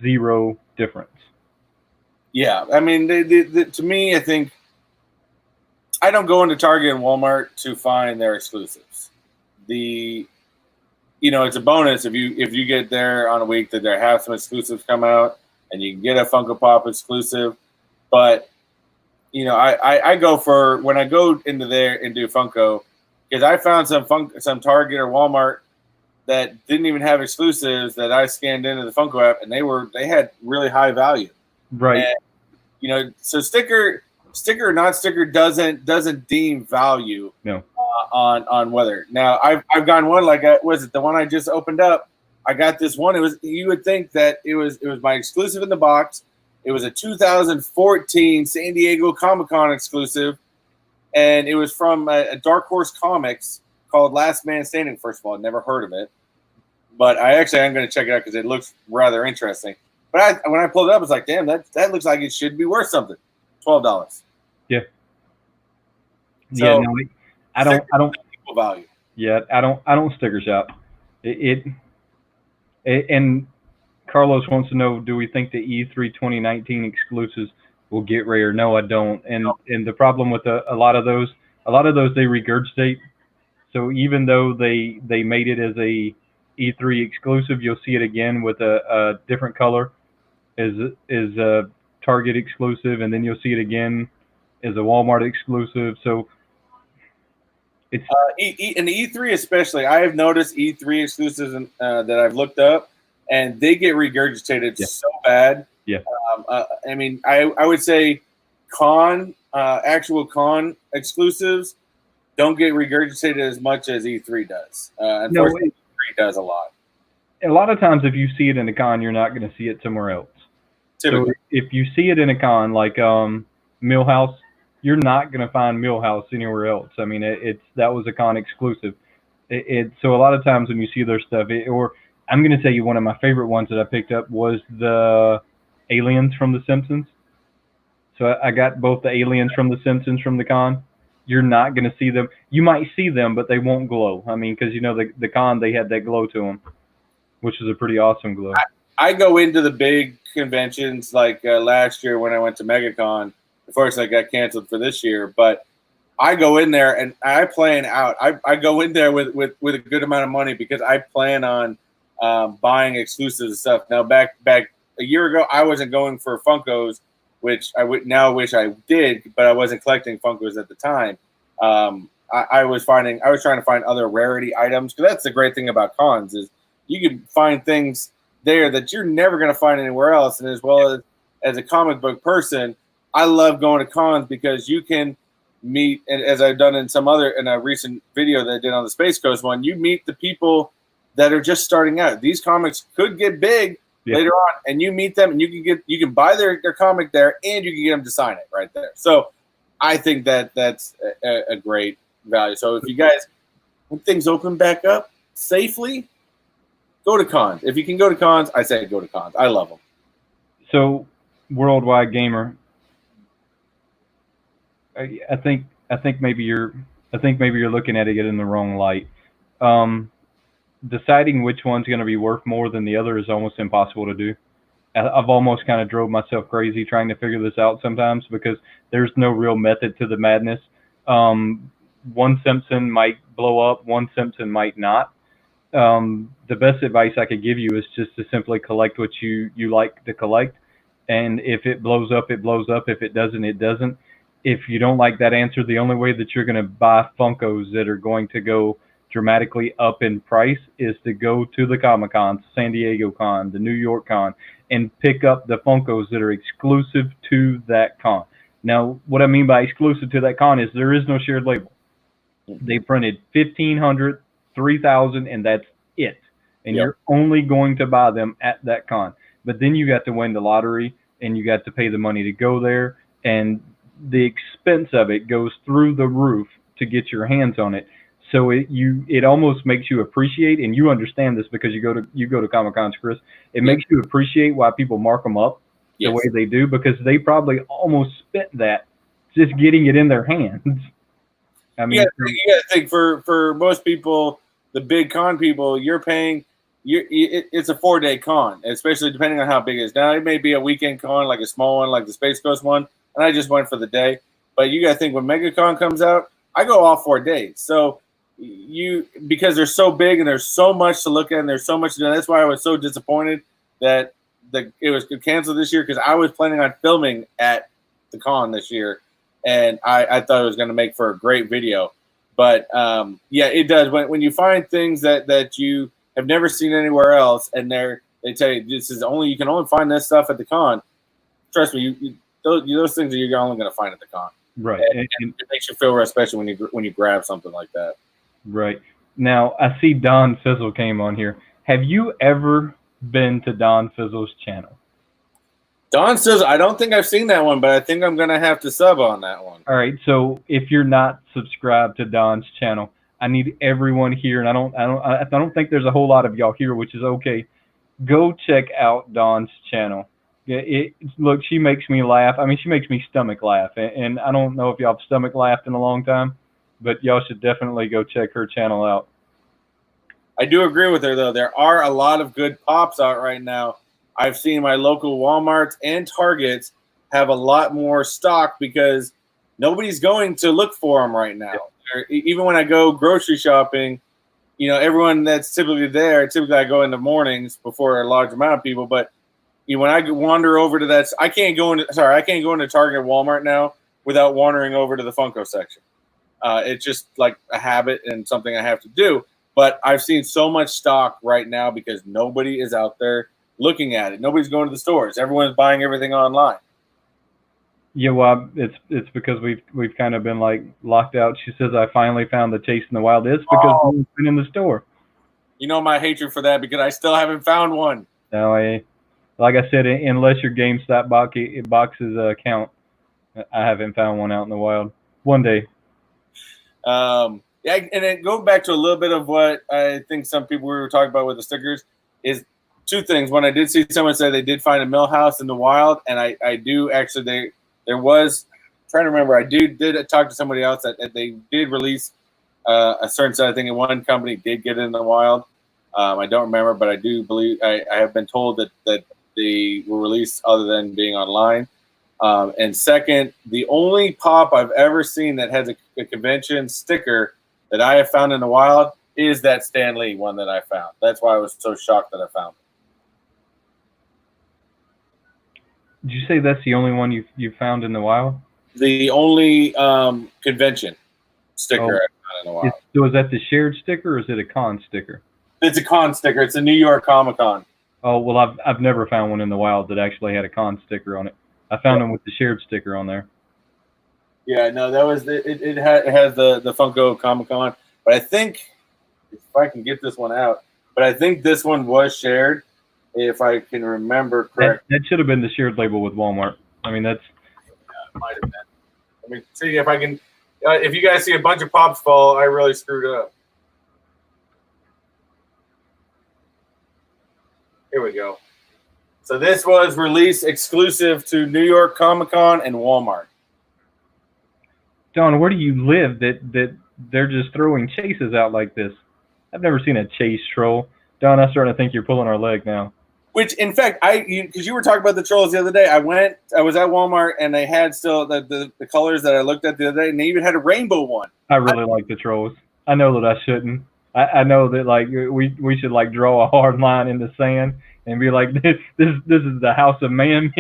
zero difference. Yeah, I mean, to me, I think I don't go into Target and Walmart to find their exclusives. It's a bonus if you get there on a week that they have some exclusives come out and you can get a Funko Pop exclusive. But I go for when I go into there and do Funko, because I found some Target or Walmart that didn't even have exclusives that I scanned into the Funko app, and they had really high value. Right. And, so sticker or not sticker doesn't deem value. No. On whether now I've gotten one was it the one I just opened up? I got this one. You would think that it was my exclusive in the box. It was a 2014 San Diego Comic-Con exclusive, and it was from a Dark Horse Comics called Last Man Standing. First of all, I'd never heard of it, but I'm going to check it out because it looks rather interesting. But when I pulled it up, it's like, damn, that looks like it should be worth something. $12. Yeah. So, yeah. No, I don't value. Yeah, I don't sticker shop. And Carlos wants to know, do we think the E3 2019 exclusives will get rare? No, I don't. And the problem with a lot of those they regurgitate. So even though they made it as a E3 exclusive, you'll see it again with a different color as a Target exclusive, and then you'll see it again as a Walmart exclusive. So it's in the E3 especially, I have noticed E3 exclusives that I've looked up, and they get regurgitated so bad. Yeah. I mean, I would say actual con exclusives don't get regurgitated as much as E3 does. Unfortunately, E3 does a lot. A lot of times, if you see it in a con, you're not going to see it somewhere else. Typically. So if you see it in a con like Millhouse, you're not going to find Millhouse anywhere else. I mean, that was a con exclusive. So a lot of times when you see their stuff, or I'm going to tell you one of my favorite ones that I picked up was the aliens from The Simpsons. So I got both the aliens from The Simpsons from the con. You're not going to see them. You might see them, but they won't glow. I mean, because the con, they had that glow to them, which is a pretty awesome glow. I go into the big conventions like last year when I went to MegaCon. Unfortunately, I got canceled for this year, but I go in there and I plan out. I go in there with a good amount of money because I plan on buying exclusives and stuff. Now, back a year ago, I wasn't going for Funkos, which I would now wish I did, but I wasn't collecting Funkos at the time. I was trying to find other rarity items, because that's the great thing about cons is you can find things there that you're never going to find anywhere else. And as well as a comic book person, I love going to cons because you can meet, and as I've done in a recent video that I did on the Space Coast one, you meet the people that are just starting out. These comics could get big later on, and you meet them, and you can buy their comic there, and you can get them to sign it right there. So I think that's a great value. So if you guys, when things open back up safely, go to cons. If you can go to cons, I say go to cons. I love them. So, Worldwide Gamer, I think maybe you're looking at it in the wrong light. Deciding which one's going to be worth more than the other is almost impossible to do. I've almost kind of drove myself crazy trying to figure this out sometimes, because there's no real method to the madness. One Simpson might blow up, one Simpson might not. The best advice I could give you is just to simply collect what you like to collect. And if it blows up, it blows up. If it doesn't, it doesn't. If you don't like that answer, the only way that you're going to buy Funkos that are going to go dramatically up in price is to go to the Comic Con, San Diego Con, the New York Con, and pick up the Funkos that are exclusive to that con. Now, what I mean by exclusive to that con is there is no shared label. They printed 1,500, 3,000, and that's it. And Yep. you're only going to buy them at that con. But then you got to win the lottery, and you got to pay the money to go there, and the expense of it goes through the roof to get your hands on it. So it almost makes you appreciate, and you understand this because you go to Comic Cons, Chris. It makes you appreciate why people mark them up the way they do, because they probably almost spent that just getting it in their hands. I mean, you gotta think for most people, the big con people, you're paying. It's a 4-day con, especially depending on how big it is. Now it may be a weekend con, like a small one, like the Space Coast one, and I just went for the day. But you gotta think when MegaCon comes out, I go all 4 days. So because they're so big and there's so much to look at and there's so much to do. That's why I was so disappointed that it was canceled this year, because I was planning on filming at the con this year, and I thought it was going to make for a great video. But it does. When you find things that you have never seen anywhere else, and they tell you you can only find this stuff at the con. Trust me, those things you're only going to find at the con. Right, and it makes you feel real special when you grab something like that. Right. Now I see Don Fizzle came on here. Have you ever been to Don Fizzle's channel? Don says, I don't think I've seen that one, but I think I'm going to have to sub on that one. All right. So if you're not subscribed to Don's channel, I need everyone here, and I don't think there's a whole lot of y'all here, which is okay. Go check out Don's channel. Look, she makes me laugh. I mean, she makes me stomach laugh, and I don't know if y'all have stomach laughed in a long time, but y'all should definitely go check her channel out. I do agree with her, though. There are a lot of good pops out right now. I've seen my local Walmarts and Targets have a lot more stock because nobody's going to look for them right now. Even when I go grocery shopping, everyone that's typically there, I go in the mornings before a large amount of people. But when I wander over to that, I can't go into Target or Walmart now without wandering over to the Funko section. It's just like a habit and something I have to do. But I've seen so much stock right now because nobody is out there looking at it. Nobody's going to the stores. Everyone's buying everything online. Yeah, well, it's because we've kind of been like locked out. She says, I finally found the Chase in the Wild. It's because we've been in the store. You know my hatred for that because I still haven't found one. No, like I said, unless your GameStop boxes count, I haven't found one out in the wild. One day. And then going back to a little bit of what I think some people were talking about with the stickers is two things. One, I did see someone say they did find a Millhouse in the wild, and I do actually. There was, I'm trying to remember, I did talk to somebody else that they did release a certain set. I think one company did get it in the wild. I don't remember, but I do believe I have been told that they were released other than being online. And second, the only pop I've ever seen that has a convention sticker that I have found in the wild is that Stan Lee one that I found. That's why I was so shocked that I found it. Did you say that's the only one you found in the wild? The only convention sticker I found in the wild. So is that the shared sticker or is it a con sticker? It's a con sticker. It's a New York Comic Con. Oh, well, I've never found one in the wild that actually had a con sticker on it. I found them with the shared sticker on there. Yeah, no, that was it has the Funko Comic Con, but I think if I can get this one out, but I think this one was shared. If I can remember correct, that should have been the shared label with Walmart. I mean, that's might have been. Let me see if I can. If you guys see a bunch of pops fall, I really screwed up. Here we go. So this was released exclusive to New York Comic Con and Walmart. Don, where do you live that they're just throwing chases out like this? I've never seen a chase troll. Don, I'm starting to think you're pulling our leg now. Which, in fact, because you were talking about the trolls the other day, I was at Walmart and they had still the colors that I looked at the other day, and they even had a rainbow one. I really like the trolls. I know that I shouldn't. I know that like we should like draw a hard line in the sand and be like this is the house of man,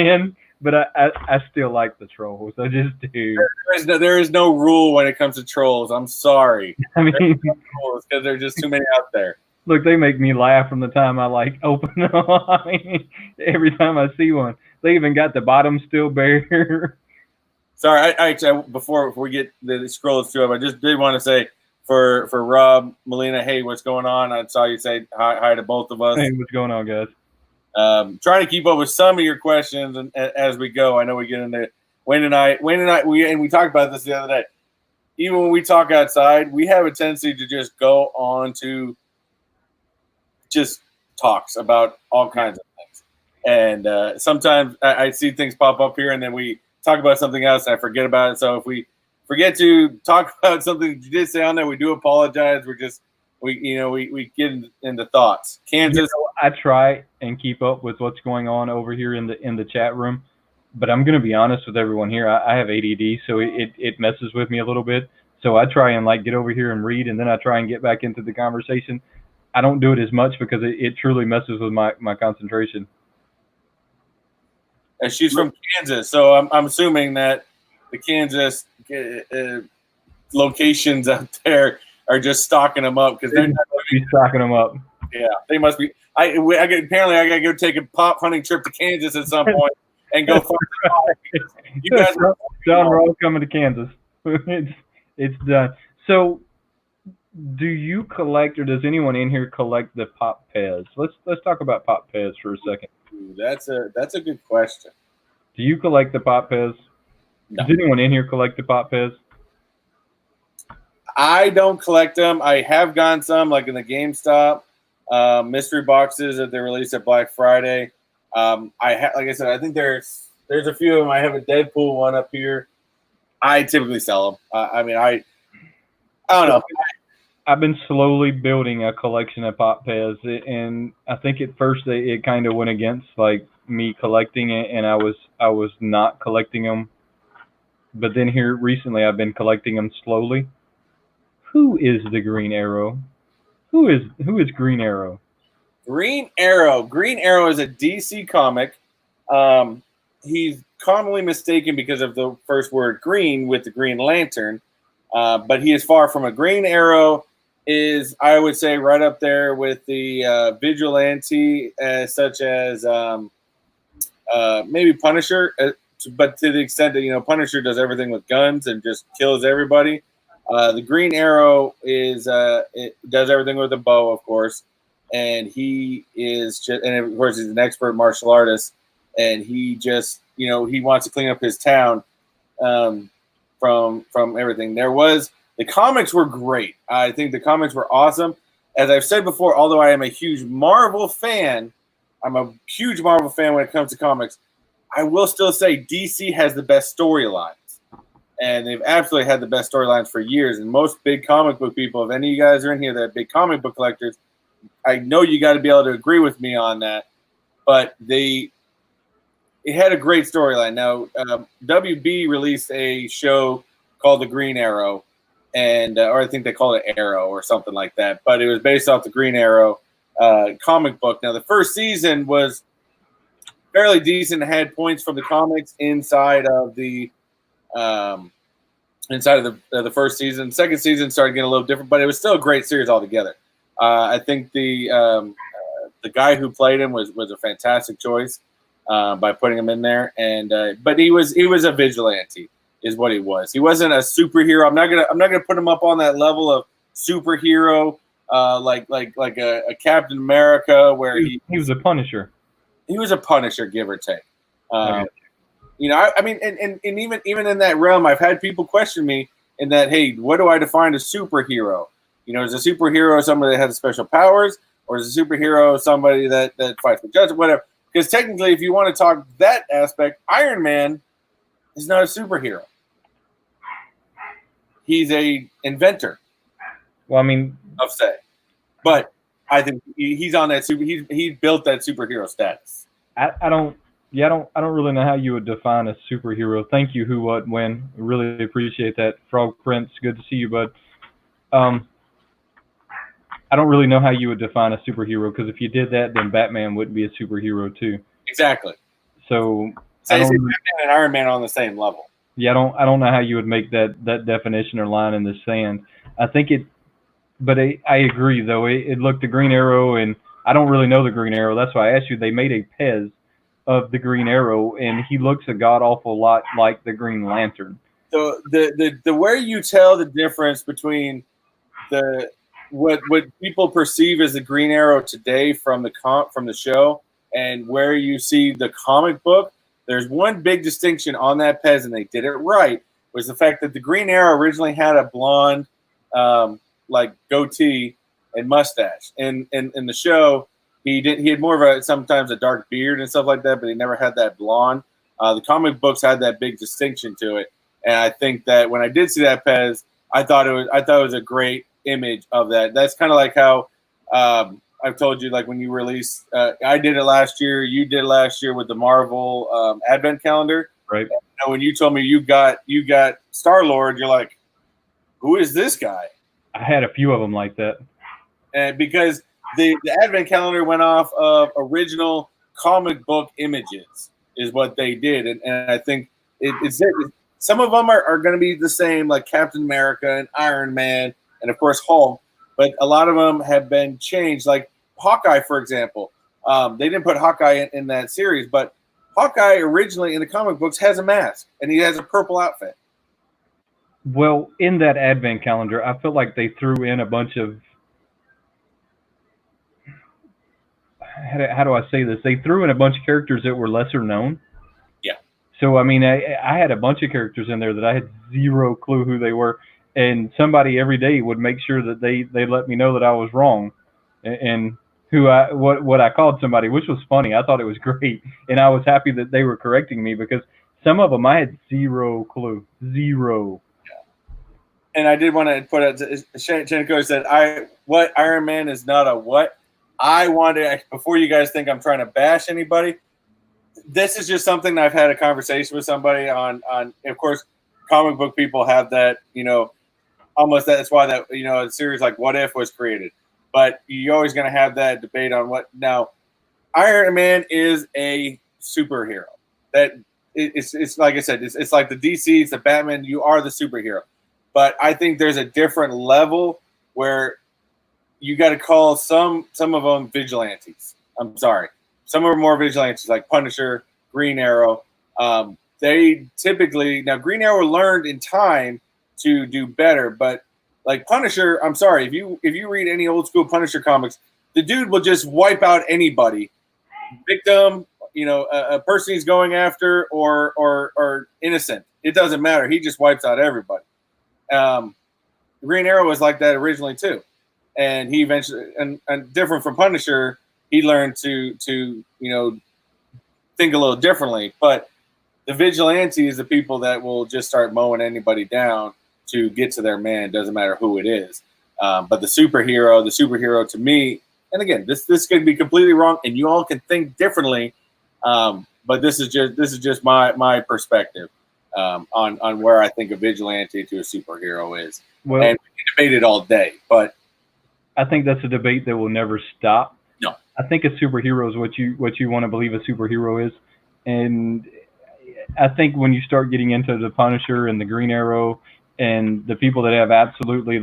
but I still like the trolls. I just do. There is no rule when it comes to trolls. I'm sorry. I mean, because there's just too many out there. Look, they make me laugh from the time I like open them. I mean, every time I see one, they even got the bottom still bare. Sorry, I actually before we get the scroll through, I just did want to say for Rob Molina, hey, what's going on? I saw you say hi to both of us. Hey, what's going on, guys? Trying to keep up with some of your questions as we go. I know we get into Wayne and I, we talked about this the other day. Even when we talk outside, we have a tendency to just go on to just talks about all kinds of things. And sometimes I see things pop up here, and then we talk about something else, and I forget about it. So if we forget to talk about something that you did say on there, we do apologize. We get into thoughts. Kansas. I try and keep up with what's going on over here in the chat room, but I'm going to be honest with everyone here. I have ADD, so it messes with me a little bit. So I try and get over here and read, and then I try and get back into the conversation. I don't do it as much because it truly messes with my concentration. And she's from Kansas, so I'm assuming that the Kansas locations out there are just stocking them up because they're not be stocking them up. Yeah, they must be. Apparently I got to go take a pop hunting trip to Kansas at some point and go find them. You guys, John, we're all coming to Kansas. It's done. So, do you collect, or does anyone in here collect the Pop Pez? Let's talk about Pop Pez for a second. Ooh, that's a good question. Do you collect the Pop Pez? No. Does anyone in here collect the Pop Pez? I don't collect them. I have gotten some, like in the GameStop mystery boxes that they released at Black Friday. Like I said, I think there's a few of them. I have a Deadpool one up here. I typically sell them. I don't know. I've been slowly building a collection of Pop Pez, and I think at first it kind of went against me collecting it, and I was not collecting them. But then here recently, I've been collecting them slowly. Who is the Green Arrow? Who is Green Arrow? Green Arrow. Green Arrow is a DC comic. He's commonly mistaken because of the first word green with the Green Lantern, but he is far from a Green Arrow. Is, I would say, right up there with the vigilante, such as maybe Punisher, but to the extent that Punisher does everything with guns and just kills everybody. The Green Arrow it does everything with a bow, of course, and he is just, and of course he's an expert martial artist, and he just he wants to clean up his town from everything. The comics were great. I think the comics were awesome. As I've said before, although I am a huge Marvel fan, when it comes to comics. I will still say DC has the best storylines. And they've absolutely had the best storylines for years. And most big comic book people, if any of you guys are in here that are big comic book collectors, I know you got to be able to agree with me on that. But it had a great storyline. Now, WB released a show called The Green Arrow, or I think they called it Arrow or something like that. But it was based off the Green Arrow comic book. Now, the first season was fairly decent. It had points from the comics inside of the first season. Second season started getting a little different, but it was still a great series altogether. I think the guy who played him was a fantastic choice by putting him in there, but he was a vigilante, is what he was. He wasn't a superhero. I'm not gonna put him up on that level of superhero like a Captain America, where he was a Punisher. He was a Punisher, give or take. I mean, and even in that realm, I've had people question me in that, hey, what do I define as superhero? Is a superhero somebody that has special powers, or is a superhero somebody that fights with justice, whatever? Because technically, if you want to talk that aspect, Iron Man is not a superhero. He's a inventor. Well, I mean, but I think he's on that he's built that superhero status. I don't really know how you would define a superhero. Thank you, Who, What, When. Really appreciate that. Frog Prince, good to see you, bud. I don't really know how you would define a superhero, because if you did that, then Batman wouldn't be a superhero too. Exactly. So So Batman and Iron Man on the same level. Yeah, I don't know how you would make that definition or line in the sand. I think it, but I agree though. It looked the Green Arrow, and I don't really know the Green Arrow. That's why I asked you. They made a Pez of the Green Arrow, and he looks a god awful lot like the Green Lantern. So the where you tell the difference between what people perceive as the Green Arrow today from the show and where you see the comic book, there's one big distinction on that Pez, and they did it right, was the fact that the Green Arrow originally had a blonde like goatee and mustache. In the show, he had more of sometimes a dark beard and stuff like that, but he never had that blonde. The comic books had that big distinction to it, and I think that when I did see that Pez, I thought it was a great image of that. That's kind of like how I've told you, like when you released, I did it last year, you did it last year with the Marvel Advent calendar. Right. And when you told me you got Star-Lord, you're like, who is this guy? I had a few of them like that. And because the Advent calendar went off of original comic book images is what they did. And I think some of them are going to be the same, like Captain America and Iron Man and, of course, Hulk. But a lot of them have been changed. Like Hawkeye, for example. They didn't put Hawkeye in that series, but Hawkeye originally in the comic books has a mask, and he has a purple outfit. Well, in that Advent calendar, I feel like they threw in a bunch of how do I say this? They threw in a bunch of characters that were lesser known. Yeah. So I mean, I had a bunch of characters in there that I had zero clue who they were, and somebody every day would make sure that they let me know that I was wrong, and what I called somebody, which was funny. I thought it was great, and I was happy that they were correcting me because some of them I had zero clue, zero. And I did want to put out, Chenko said, what Iron Man is not a what? I wanted, before you guys think I'm trying to bash anybody, this is just something that I've had a conversation with somebody on, of course, comic book people have that, almost that's why that, a series like What If was created. But you're always going to have that debate on what. Now, Iron Man is a superhero. That it's like I said, it's like the DC, it's the Batman, you are the superhero. But I think there's a different level where you got to call some of them vigilantes. I'm sorry. Some are more vigilantes, like Punisher, Green Arrow. They typically, now Green Arrow learned in time to do better, but like Punisher, I'm sorry, if you read any old school Punisher comics, the dude will just wipe out anybody, victim, a person he's going after, or innocent. It doesn't matter. He just wipes out everybody. Green Arrow was like that originally too, and he eventually, and different from Punisher, he learned to think a little differently. But the vigilante is the people that will just start mowing anybody down to get to their man. It doesn't matter who it is. But the superhero to me, and again, this could be completely wrong, and you all can think differently. But this is just my perspective. On where I think a vigilante to a superhero is. Well, and we can debate it all day, but I think that's a debate that will never stop. No. I think a superhero is what you want to believe a superhero is. And I think when you start getting into the Punisher and the Green Arrow and the people that have absolutely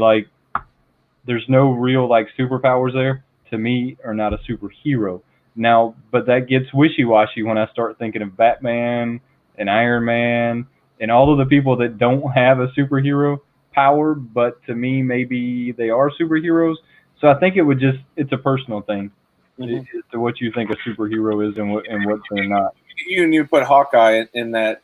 there's no real superpowers there, to me are not a superhero. Now, but that gets wishy-washy when I start thinking of Batman and Iron Man and all of the people that don't have a superhero power, but to me, maybe they are superheroes. So I think it's a personal thing as to what you think a superhero is and what they're not. You put Hawkeye in that.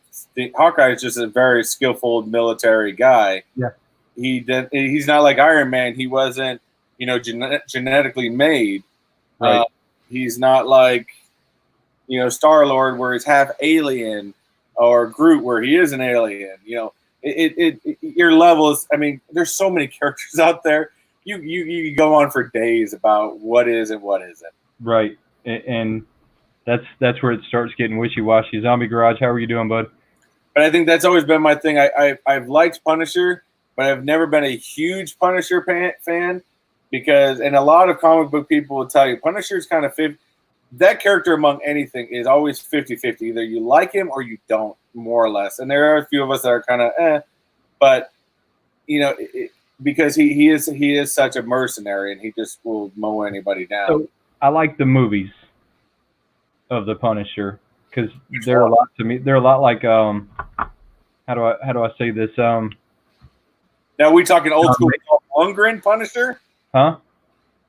Hawkeye is just a very skillful military guy. Yeah. He's not like Iron Man. He wasn't, genetically made. Right. He's not like, Star-Lord where he's half alien. Or Groot, where he is an alien, your levels. I mean, there's so many characters out there. You go on for days about what is and what isn't. Right, and that's where it starts getting wishy-washy. Zombie Garage, how are you doing, bud? But I think that's always been my thing. I've liked Punisher, but I've never been a huge Punisher fan because, and a lot of comic book people will tell you, Punisher's kind of that character among anything is always 50-50. Either you like him or you don't, more or less. And there are a few of us that are kind of but because he is such a mercenary and he just will mow anybody down. So I like the movies of the Punisher because they're a lot to me. They're a lot like how do I say this? Now we talking old school Dolph Lundgren Punisher? Huh?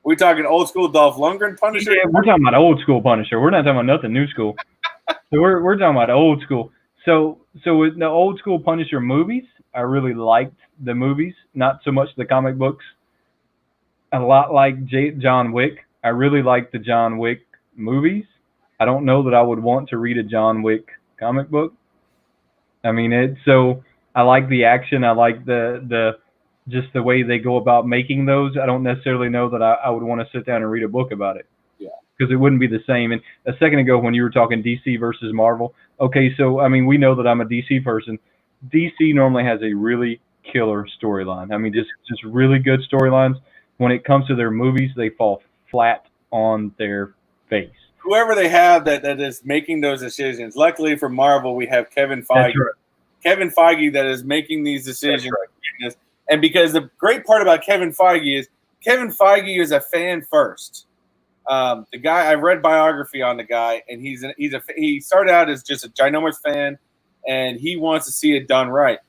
We talking old school Dolph Lundgren Punisher? Yeah, we're talking about old school Punisher. We're not talking about nothing new school. So we're talking about old school. So with the old school Punisher movies, I really liked the movies, not so much the comic books. A lot like John Wick. I really liked the John Wick movies. I don't know that I would want to read a John Wick comic book. I mean, so I like the action. I like the just the way they go about making those. I don't necessarily know that I would want to sit down and read a book about it. Yeah. Because it wouldn't be the same. And a second ago when you were talking DC versus Marvel, okay, so I mean we know that I'm a DC person. DC normally has a really killer storyline. I mean just really good storylines. When it comes to their movies, they fall flat on their face. Whoever they have that is making those decisions. Luckily for Marvel, we have Kevin Feige. That's right. Kevin Feige that is making these decisions. That's right. And because the great part about Kevin Feige is a fan first. The guy, I read biography on the guy, and he started out as just a ginormous fan, and he wants to see it done right.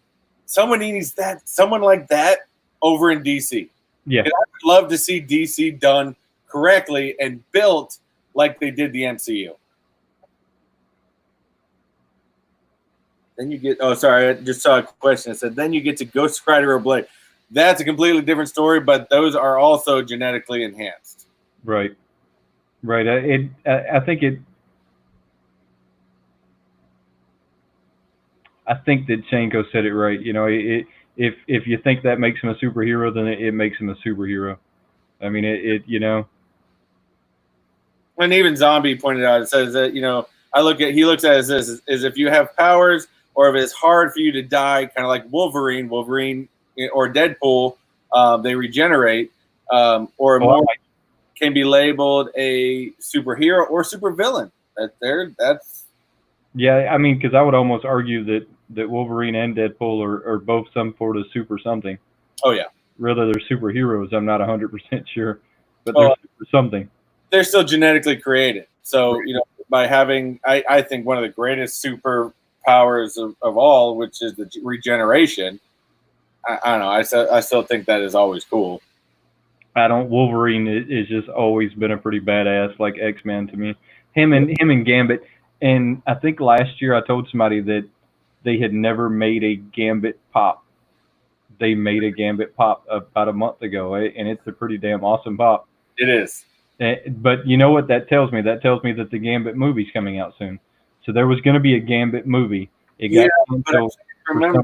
Someone like that over in DC. Yeah, I would love to see DC done correctly and built like they did the MCU. Then you get, I just saw a question. It said, then you get to Ghost Rider or Blade. That's a completely different story, but those are also genetically enhanced. Right. I think that Shanko said it right. If you think that makes him a superhero, then it makes him a superhero. I mean, And even Zombie pointed out, it says that, he looks at it as this, is if you have powers or if it's hard for you to die, kind of like Wolverine or Deadpool, they regenerate, can be labeled a superhero or supervillain. Yeah, I mean, because I would almost argue that Wolverine and Deadpool are both some sort of super something. Oh, yeah. Whether they're superheroes, I'm not 100% sure, but they're super something. They're still genetically created. So, by having, I think one of the greatest superpowers of all, which is the regeneration, I don't know. I still think that is always cool. Wolverine is just always been a pretty badass, like X-Men to me. Him and Gambit. And I think last year I told somebody that they had never made a Gambit pop. They made a Gambit pop about a month ago, and it's a pretty damn awesome pop. It is. But you know what that tells me? That tells me that the Gambit movie's coming out soon. So there was going to be a Gambit movie. It got canceled. Remember,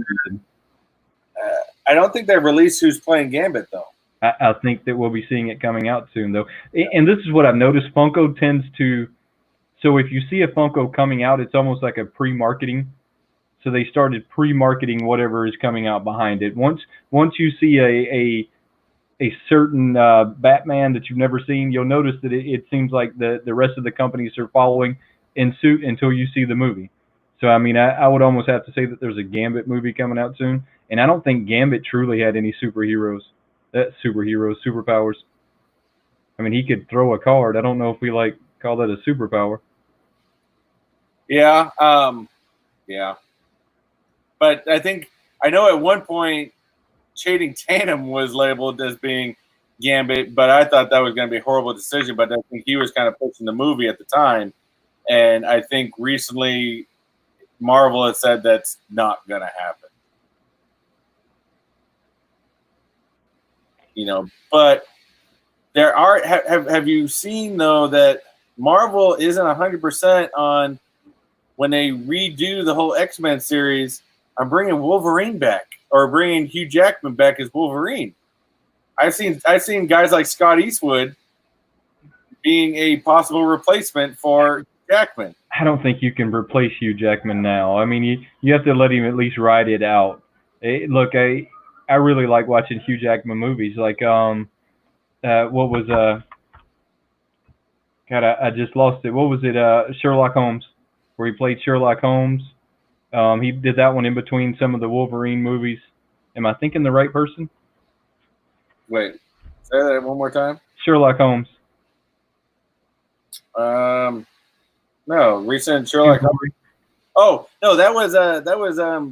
I don't think they've released who's playing Gambit, though. I think that we'll be seeing it coming out soon, though. And this is what I've noticed. Funko tends to – so if you see a Funko coming out, it's almost like a pre-marketing. So they started pre-marketing whatever is coming out behind it. Once you see a certain Batman that you've never seen, you'll notice that it seems like the rest of the companies are following in suit until you see the movie. So, I mean, I would almost have to say that there's a Gambit movie coming out soon. And I don't think Gambit truly had any superpowers. I mean, he could throw a card. I don't know if we call that a superpower. Yeah. Yeah. But I know at one point Channing Tatum was labeled as being Gambit, but I thought that was going to be a horrible decision. But I think he was kind of pushing the movie at the time. And I think recently Marvel has said that's not going to happen. But there are. Have you seen though that Marvel isn't 100% on when they redo the whole X-Men series? I'm bringing Wolverine back or bringing Hugh Jackman back as Wolverine. I've seen guys like Scott Eastwood being a possible replacement for Jackman. I don't think you can replace Hugh Jackman now. I mean, you have to let him at least ride it out. Look, I really like watching Hugh Jackman movies. Like what was God, I just lost it. What was it? Sherlock Holmes, where he played Sherlock Holmes. He did that one in between some of the Wolverine movies. Am I thinking the right person? Wait, say that one more time. Sherlock Holmes. No, recent Sherlock Holmes. Oh no, that was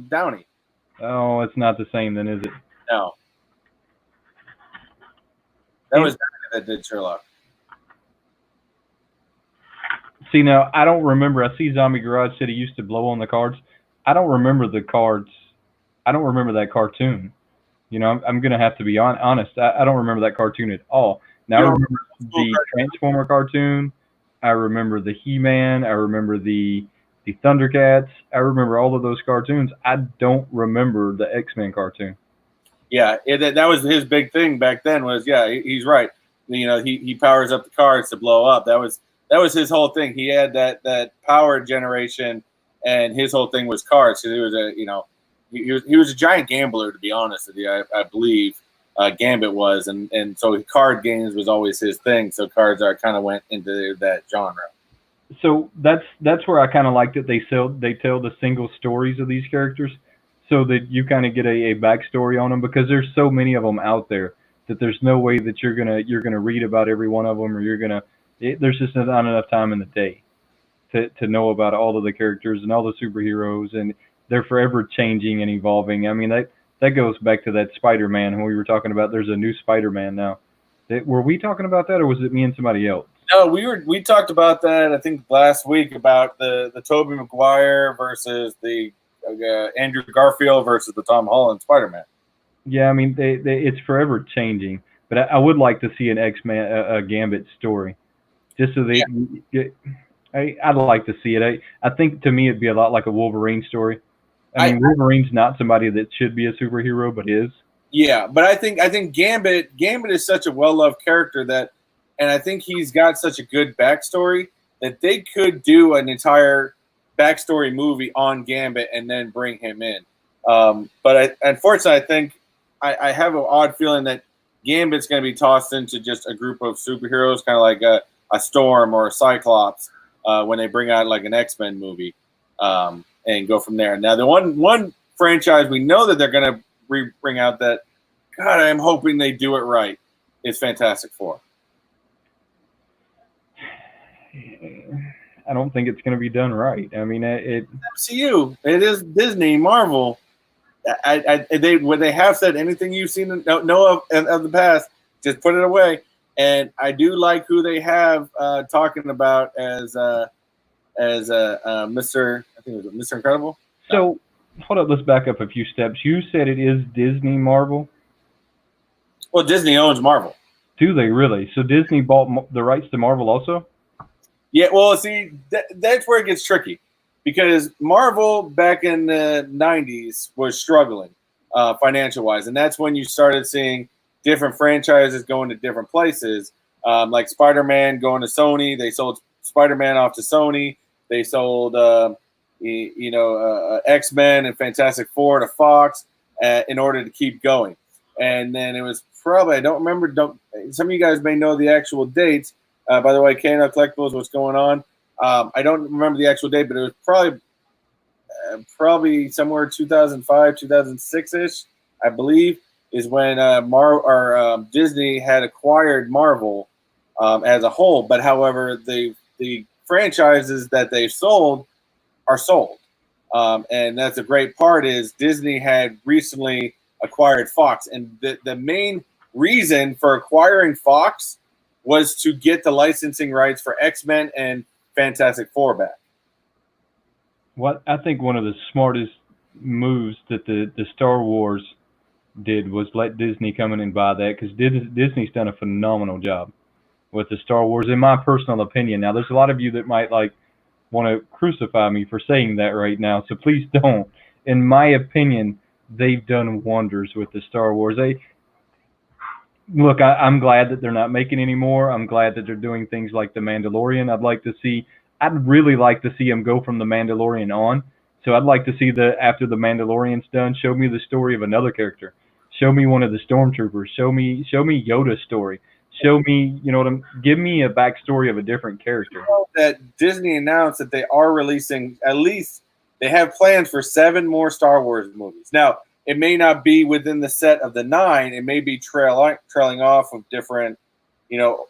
Downey. Oh, it's not the same then, is it? No, that was Downey that did Sherlock. See, now I don't remember. I see Zombie Garage said he used to blow on the cards. I don't remember the cards. I don't remember that cartoon. You know, I'm going to have to be honest. I don't remember that cartoon at all. Now, I remember the Transformer cartoon. I remember the He-Man. I remember the Thundercats. I remember all of those cartoons. I don't remember the X-Men cartoon. Yeah, that was his big thing back then. Was he's right. You know, he powers up the cards to blow up. That was his whole thing. He had that power generation, and his whole thing was cards. So he was he was a giant gambler, to be honest with you. I believe Gambit was, and so card games was always his thing. So cards kind of went into that genre. So that's where I kind of like that they tell the single stories of these characters, so that you kind of get a backstory on them, because there's so many of them out there that there's no way that you're gonna read about every one of them, or there's just not enough time in the day to know about all of the characters and all the superheroes, and they're forever changing and evolving. I mean, that goes back to that Spider-Man when we were talking about. There's a new Spider-Man now. Were we talking about that, or was it me and somebody else? No, we talked about that, I think, last week, about the Tobey Maguire versus the Andrew Garfield versus the Tom Holland Spider-Man. Yeah, I mean, it's forever changing, but I would like to see an X-Men a Gambit story, just so they. Yeah. I'd like to see it. I think, to me, it'd be a lot like a Wolverine story. I mean, Wolverine's not somebody that should be a superhero, but is. Yeah, but I think Gambit is such a well-loved character that, and I think he's got such a good backstory that they could do an entire backstory movie on Gambit and then bring him in. But unfortunately, I think I have an odd feeling that Gambit's going to be tossed into just a group of superheroes, kind of like a Storm or a Cyclops, when they bring out like an X-Men movie, and go from there. Now, the one franchise we know that they're going to bring out that, God, I'm hoping they do it right, is Fantastic Four. I don't think it's going to be done right. I mean, it's MCU. It is Disney, Marvel. When they have said anything you've seen know of the past, just put it away. And I do like who they have talking about as Mr. I think it was Mr. Incredible. So hold up, let's back up a few steps. You said it is Disney Marvel. Well, Disney owns Marvel. Do they really? So Disney bought the rights to Marvel also? Yeah. Well, see, that's where it gets tricky, because Marvel back in the 90s was struggling financial wise, and that's when you started seeing different franchises going to different places, like Spider-Man going to Sony. They sold Spider-Man off to Sony. They sold, X-Men and Fantastic Four to Fox in order to keep going. And then it was probably, I don't remember, some of you guys may know the actual dates. By the way, K&L Collectibles, what's going on? I don't remember the actual date, but it was probably somewhere 2005, 2006-ish, I believe, is when Disney had acquired Marvel as a whole. But however, the franchises that they've sold are sold. And that's a great part, is Disney had recently acquired Fox. And the main reason for acquiring Fox was to get the licensing rights for X-Men and Fantastic Four back. What I think one of the smartest moves that the Star Wars did was let Disney come in and buy that, because Disney's done a phenomenal job with the Star Wars, in my personal opinion. Now, there's a lot of you that might want to crucify me for saying that right now, so please don't. In my opinion, they've done wonders with the Star Wars. Look, I'm glad that they're not making any more. I'm glad that they're doing things like The Mandalorian. I'd really like to see them go from The Mandalorian on. So I'd like to see after The Mandalorian's done, show me the story of another character. Show me one of the stormtroopers. Show me Yoda's story. show me, give me a backstory of a different character. That Disney announced that they are releasing at least they have plans for 7 more Star Wars movies. Now, it may not be within the set of the 9. It may be trailing off of different,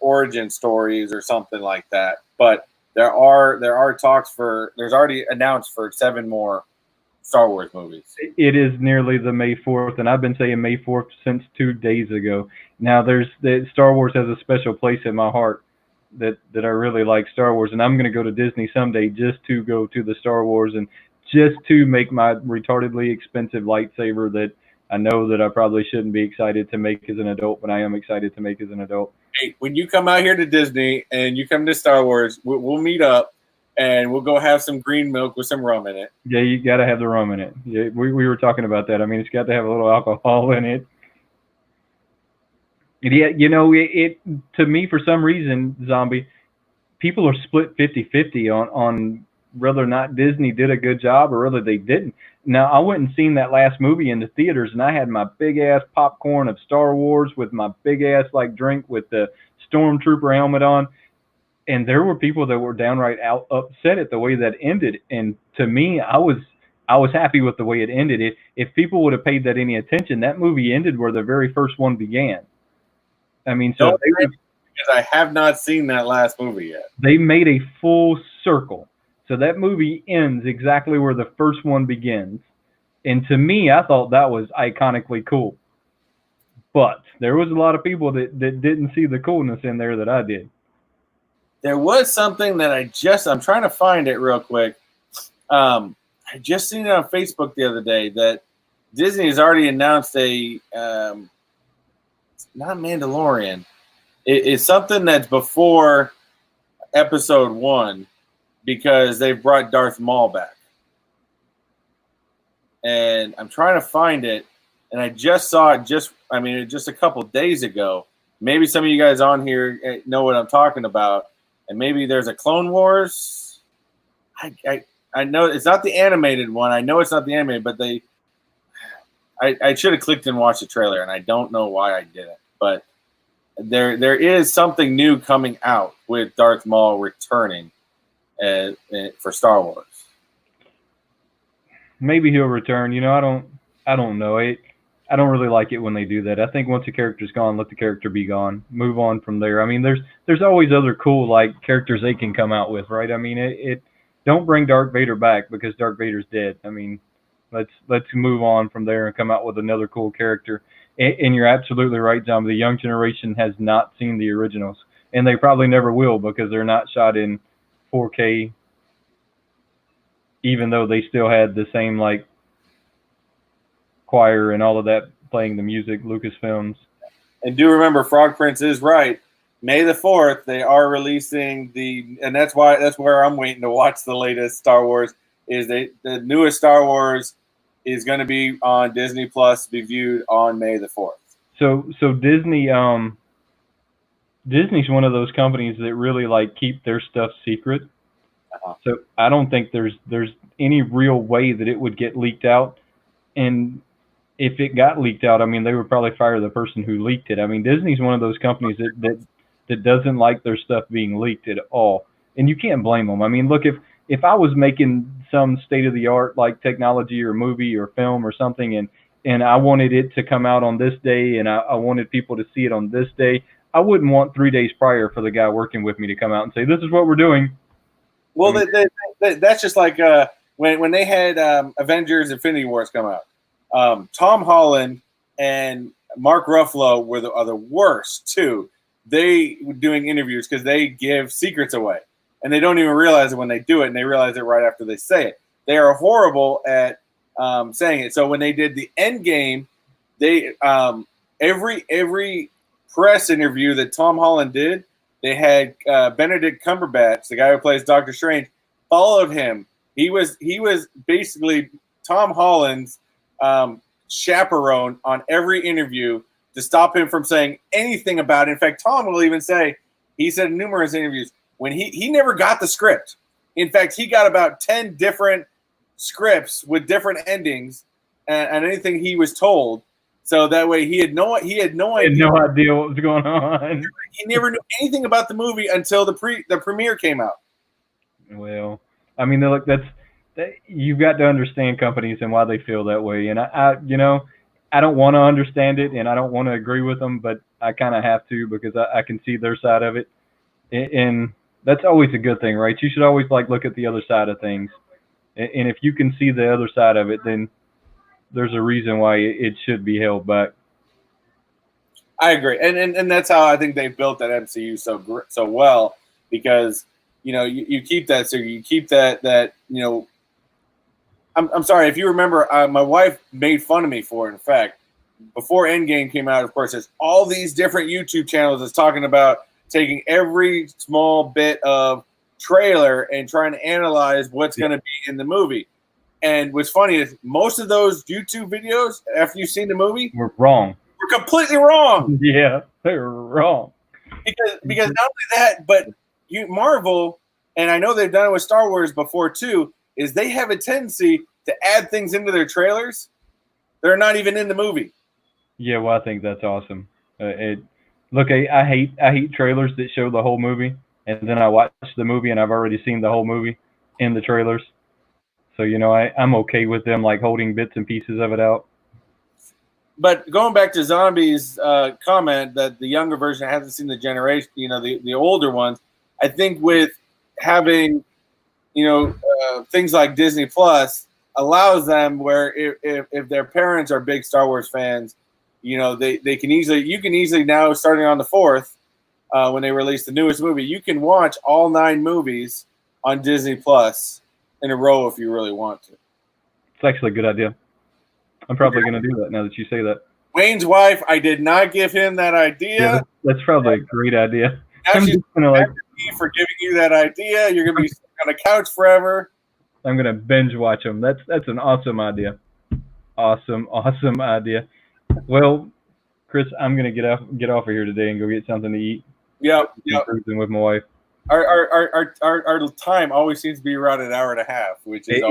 origin stories or something like that. But there are talks there's already announced for 7 more Star Wars movies. It is nearly the May 4th, and I've been saying May 4th since 2 days ago. Now, Star Wars has a special place in my heart that I really like Star Wars, and I'm going to go to Disney someday just to go to the Star Wars and just to make my retardedly expensive lightsaber that I know that I probably shouldn't be excited to make as an adult, but I am excited to make as an adult. Hey, when you come out here to Disney and you come to Star Wars, we'll meet up and we'll go have some green milk with some rum in it. Yeah, you got to have the rum in it. Yeah, we were talking about that. I mean, it's got to have a little alcohol in it. Yeah, it to me, for some reason, Zombie, people are split 50-50 on whether or not Disney did a good job or whether they didn't. Now, I went and seen that last movie in the theaters, and I had my big-ass popcorn of Star Wars with my big-ass, drink with the Stormtrooper helmet on, and there were people that were downright upset at the way that ended. And to me, I was happy with the way it ended. If people would have paid that any attention, that movie ended where the very first one began. I mean, so because I have not seen that last movie yet. They made a full circle. So that movie ends exactly where the first one begins. And to me, I thought that was iconically cool. But there was a lot of people that didn't see the coolness in there that I did. There was something that I'm trying to find it real quick. I just seen it on Facebook the other day that Disney has already announced not Mandalorian. It's something that's before episode 1 because they've brought Darth Maul back. And I'm trying to find it, and I just saw it just a couple days ago. Maybe some of you guys on here know what I'm talking about, and maybe there's a Clone Wars. I know it's not the animated one. I know it's not the animated, but I should have clicked and watched the trailer, and I don't know why I didn't. But there is something new coming out with Darth Maul returning for Star Wars. Maybe he'll return. I don't know. I don't really like it when they do that. I think once a character's gone, let the character be gone. Move on from there. I mean, there's always other cool characters they can come out with, right? I mean, don't bring Darth Vader back because Darth Vader's dead. I mean, let's move on from there and come out with another cool character. And you're absolutely right, John. The young generation has not seen the originals, and they probably never will because they're not shot in 4K, even though they still had the same choir and all of that playing the music, Lucasfilms. And do remember, Frog Prince is right. May the 4th, they are releasing and that's where I'm waiting to watch the latest Star Wars. The newest Star Wars is going to be on Disney Plus, be viewed on May the 4th. So Disney's one of those companies that really keep their stuff secret. Uh-huh. So I don't think there's any real way that it would get leaked out. And if it got leaked out, I mean, they would probably fire the person who leaked it. I mean, Disney's one of those companies that doesn't like their stuff being leaked at all. And you can't blame them. I mean, look, if I was making some state-of-the-art technology or movie or film or something, and I wanted it to come out on this day and I wanted people to see it on this day, I wouldn't want 3 days prior for the guy working with me to come out and say, this is what we're doing. Well, that's just like when they had Avengers Infinity Wars come out. Tom Holland and Mark Ruffalo are the worst, too. They were doing interviews because they give secrets away. And they don't even realize it when they do it, and they realize it right after they say it. They are horrible at saying it. So when they did the Endgame, they every press interview that Tom Holland did, they had Benedict Cumberbatch, the guy who plays Doctor Strange, followed him. He was basically Tom Holland's chaperone on every interview to stop him from saying anything about it. In fact, Tom will even say, he said in numerous interviews, when he never got the script. In fact, he got about 10 different scripts with different endings and anything he was told. So that way he had no idea. Had no idea what was going on. He never knew anything about the movie until the premiere came out. Well, I mean, look, you've got to understand companies and why they feel that way. And I don't want to understand it, and I don't want to agree with them, but I kind of have to because I can see their side of it, and that's always a good thing, right? You should always look at the other side of things, and if you can see the other side of it, then there's a reason why it should be held back. I agree, and that's how I think they built that MCU so well, because you keep that, so you keep that I'm sorry if you remember, my wife made fun of me for it. In fact, before Endgame came out, of course, there's all these different YouTube channels that's talking about taking every small bit of trailer and trying to analyze what's going to be in the movie. And what's funny is most of those YouTube videos, after you've seen the movie, were wrong. We're completely wrong. Yeah, they're wrong. Because not only that, but Marvel, and I know they've done it with Star Wars before too, is they have a tendency to add things into their trailers they're not even in the movie. Yeah, well, I think that's awesome. Look, I hate trailers that show the whole movie, and then I watch the movie and I've already seen the whole movie in the trailers. So I'm okay with them holding bits and pieces of it out. But going back to Zombie's comment that the younger version hasn't seen the generation, the older ones, I think with having, things like Disney Plus allows them where if their parents are big Star Wars fans, you can easily now, starting on the 4th, when they release the newest movie, you can watch all 9 movies on Disney Plus in a row if you really want to. It's actually a good idea. I'm probably going to do that now that you say that. Wayne's wife, I did not give him that idea. Yeah, that's probably a great idea. Now she's going to me for giving you that idea. You're going to be stuck on the couch forever. I'm going to binge watch them. That's an awesome idea. Awesome idea. Well, Chris, I'm going to get off of here today and go get something to eat. Yep. Cruising with my wife. Our time always seems to be around an hour and a half, which is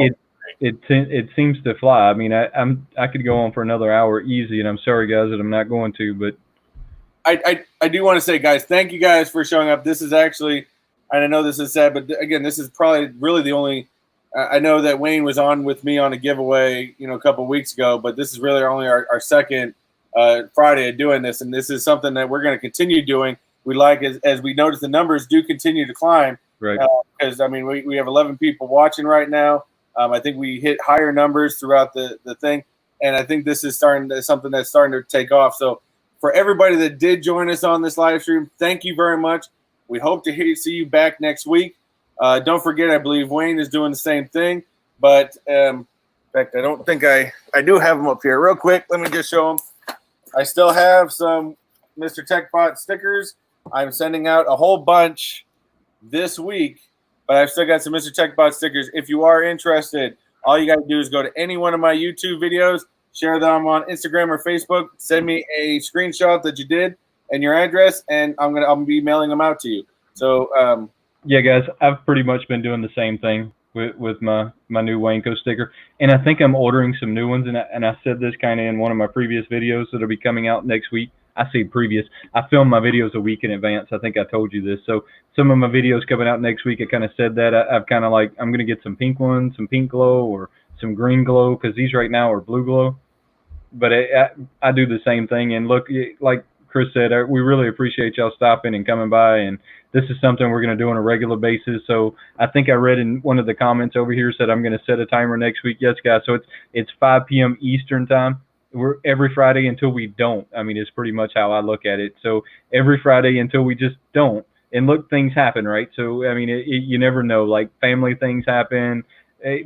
it seems to fly. I mean, I could go on for another hour easy, and I'm sorry, guys, that I'm not going to, but I do want to say, guys, thank you guys for showing up. This is actually, and I know this is sad, but again, this is probably really the only. I know that Wayne was on with me on a giveaway, a couple of weeks ago, but this is really only our second Friday of doing this, and this is something that we're going to continue doing. We as we notice the numbers do continue to climb, right? Because we have 11 people watching right now. I think we hit higher numbers throughout the thing, and I think this is something that's starting to take off. So for everybody that did join us on this live stream, thank you very much. We hope to see you back next week. Don't forget, I believe Wayne is doing the same thing. But in fact, I don't think I do have them up here. Real quick, let me just show them. I still have some Mr. Techbot stickers. I'm sending out a whole bunch this week, but I've still got some Mr. Techbot stickers. If you are interested, all you got to do is go to any one of my YouTube videos, share them on Instagram or Facebook, send me a screenshot that you did and your address, and I'll be mailing them out to you. So, yeah, guys, I've pretty much been doing the same thing with my new Wayneko sticker, and I think I'm ordering some new ones. And I said this kind of in one of my previous videos that'll be coming out next week. I say previous. I film my videos a week in advance. I think I told you this. So some of my videos coming out next week, I kind of said that. I've kind of I'm going to get some pink ones, some pink glow or some green glow, because these right now are blue glow. But I do the same thing. And look, like Chris said, we really appreciate y'all stopping and coming by. And this is something we're going to do on a regular basis. So I think I read in one of the comments over here said I'm going to set a timer next week. Yes, guys. So it's 5 p.m. Eastern time. We're every Friday until we don't. I mean, it's pretty much how I look at it. So every Friday until we just don't. And look, things happen, right? So, I mean, you never know. Family things happen,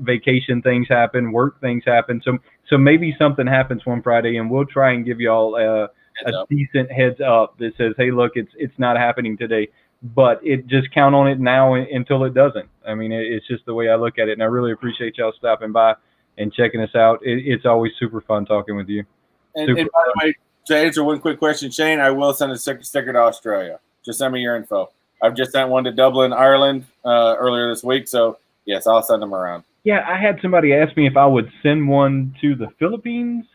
vacation things happen, work things happen. So maybe something happens one Friday, and we'll try and give y'all a decent heads up that says, hey, look, it's not happening today. But just count on it now until it doesn't. I mean, it's just the way I look at it. And I really appreciate y'all stopping by and checking us out. It's always super fun talking with you. And by the way, to answer one quick question, Shane, I will send a sticker to Australia. Just send me your info. I've just sent one to Dublin, Ireland earlier this week. So, yes, I'll send them around. Yeah, I had somebody ask me if I would send one to the Philippines.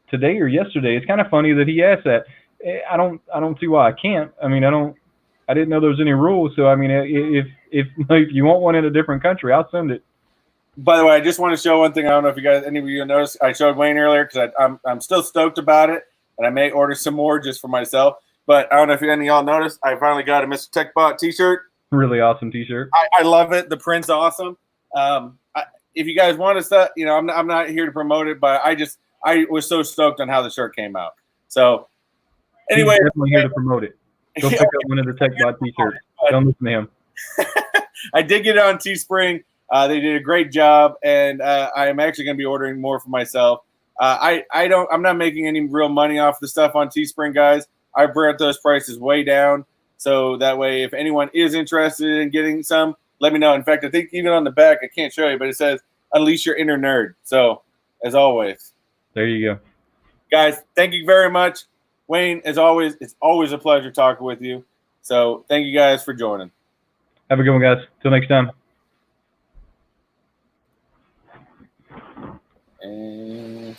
today or yesterday. It's kind of funny that he asked that. I don't see why I can't. I mean, I didn't know there was any rules. So I mean, if you want one in a different country, I'll send it. By the way, I just want to show one thing. I don't know if any of you noticed. I showed Wayne earlier because I'm still stoked about it, and I may order some more just for myself. But I don't know if any of y'all noticed. I finally got a Mr. Techbot T-shirt. Really awesome T-shirt. I love it. The print's awesome. If you guys want to, I'm not here to promote it, but I was so stoked on how the shirt came out. So anyway, he's definitely here to promote it. Go pick up one of the Techbot T-shirts. Don't listen to him. I did get it on Teespring. They did a great job, and I am actually going to be ordering more for myself. I'm not making any real money off the stuff on Teespring, guys. I brought those prices way down, so that way, if anyone is interested in getting some, let me know. In fact, I think even on the back, I can't show you, but it says "Unleash your inner nerd." So, as always, there you go, guys. Thank you very much, Wayne. As always, it's always a pleasure talking with you. So, thank you guys for joining. Have a good one, guys. Till next time. And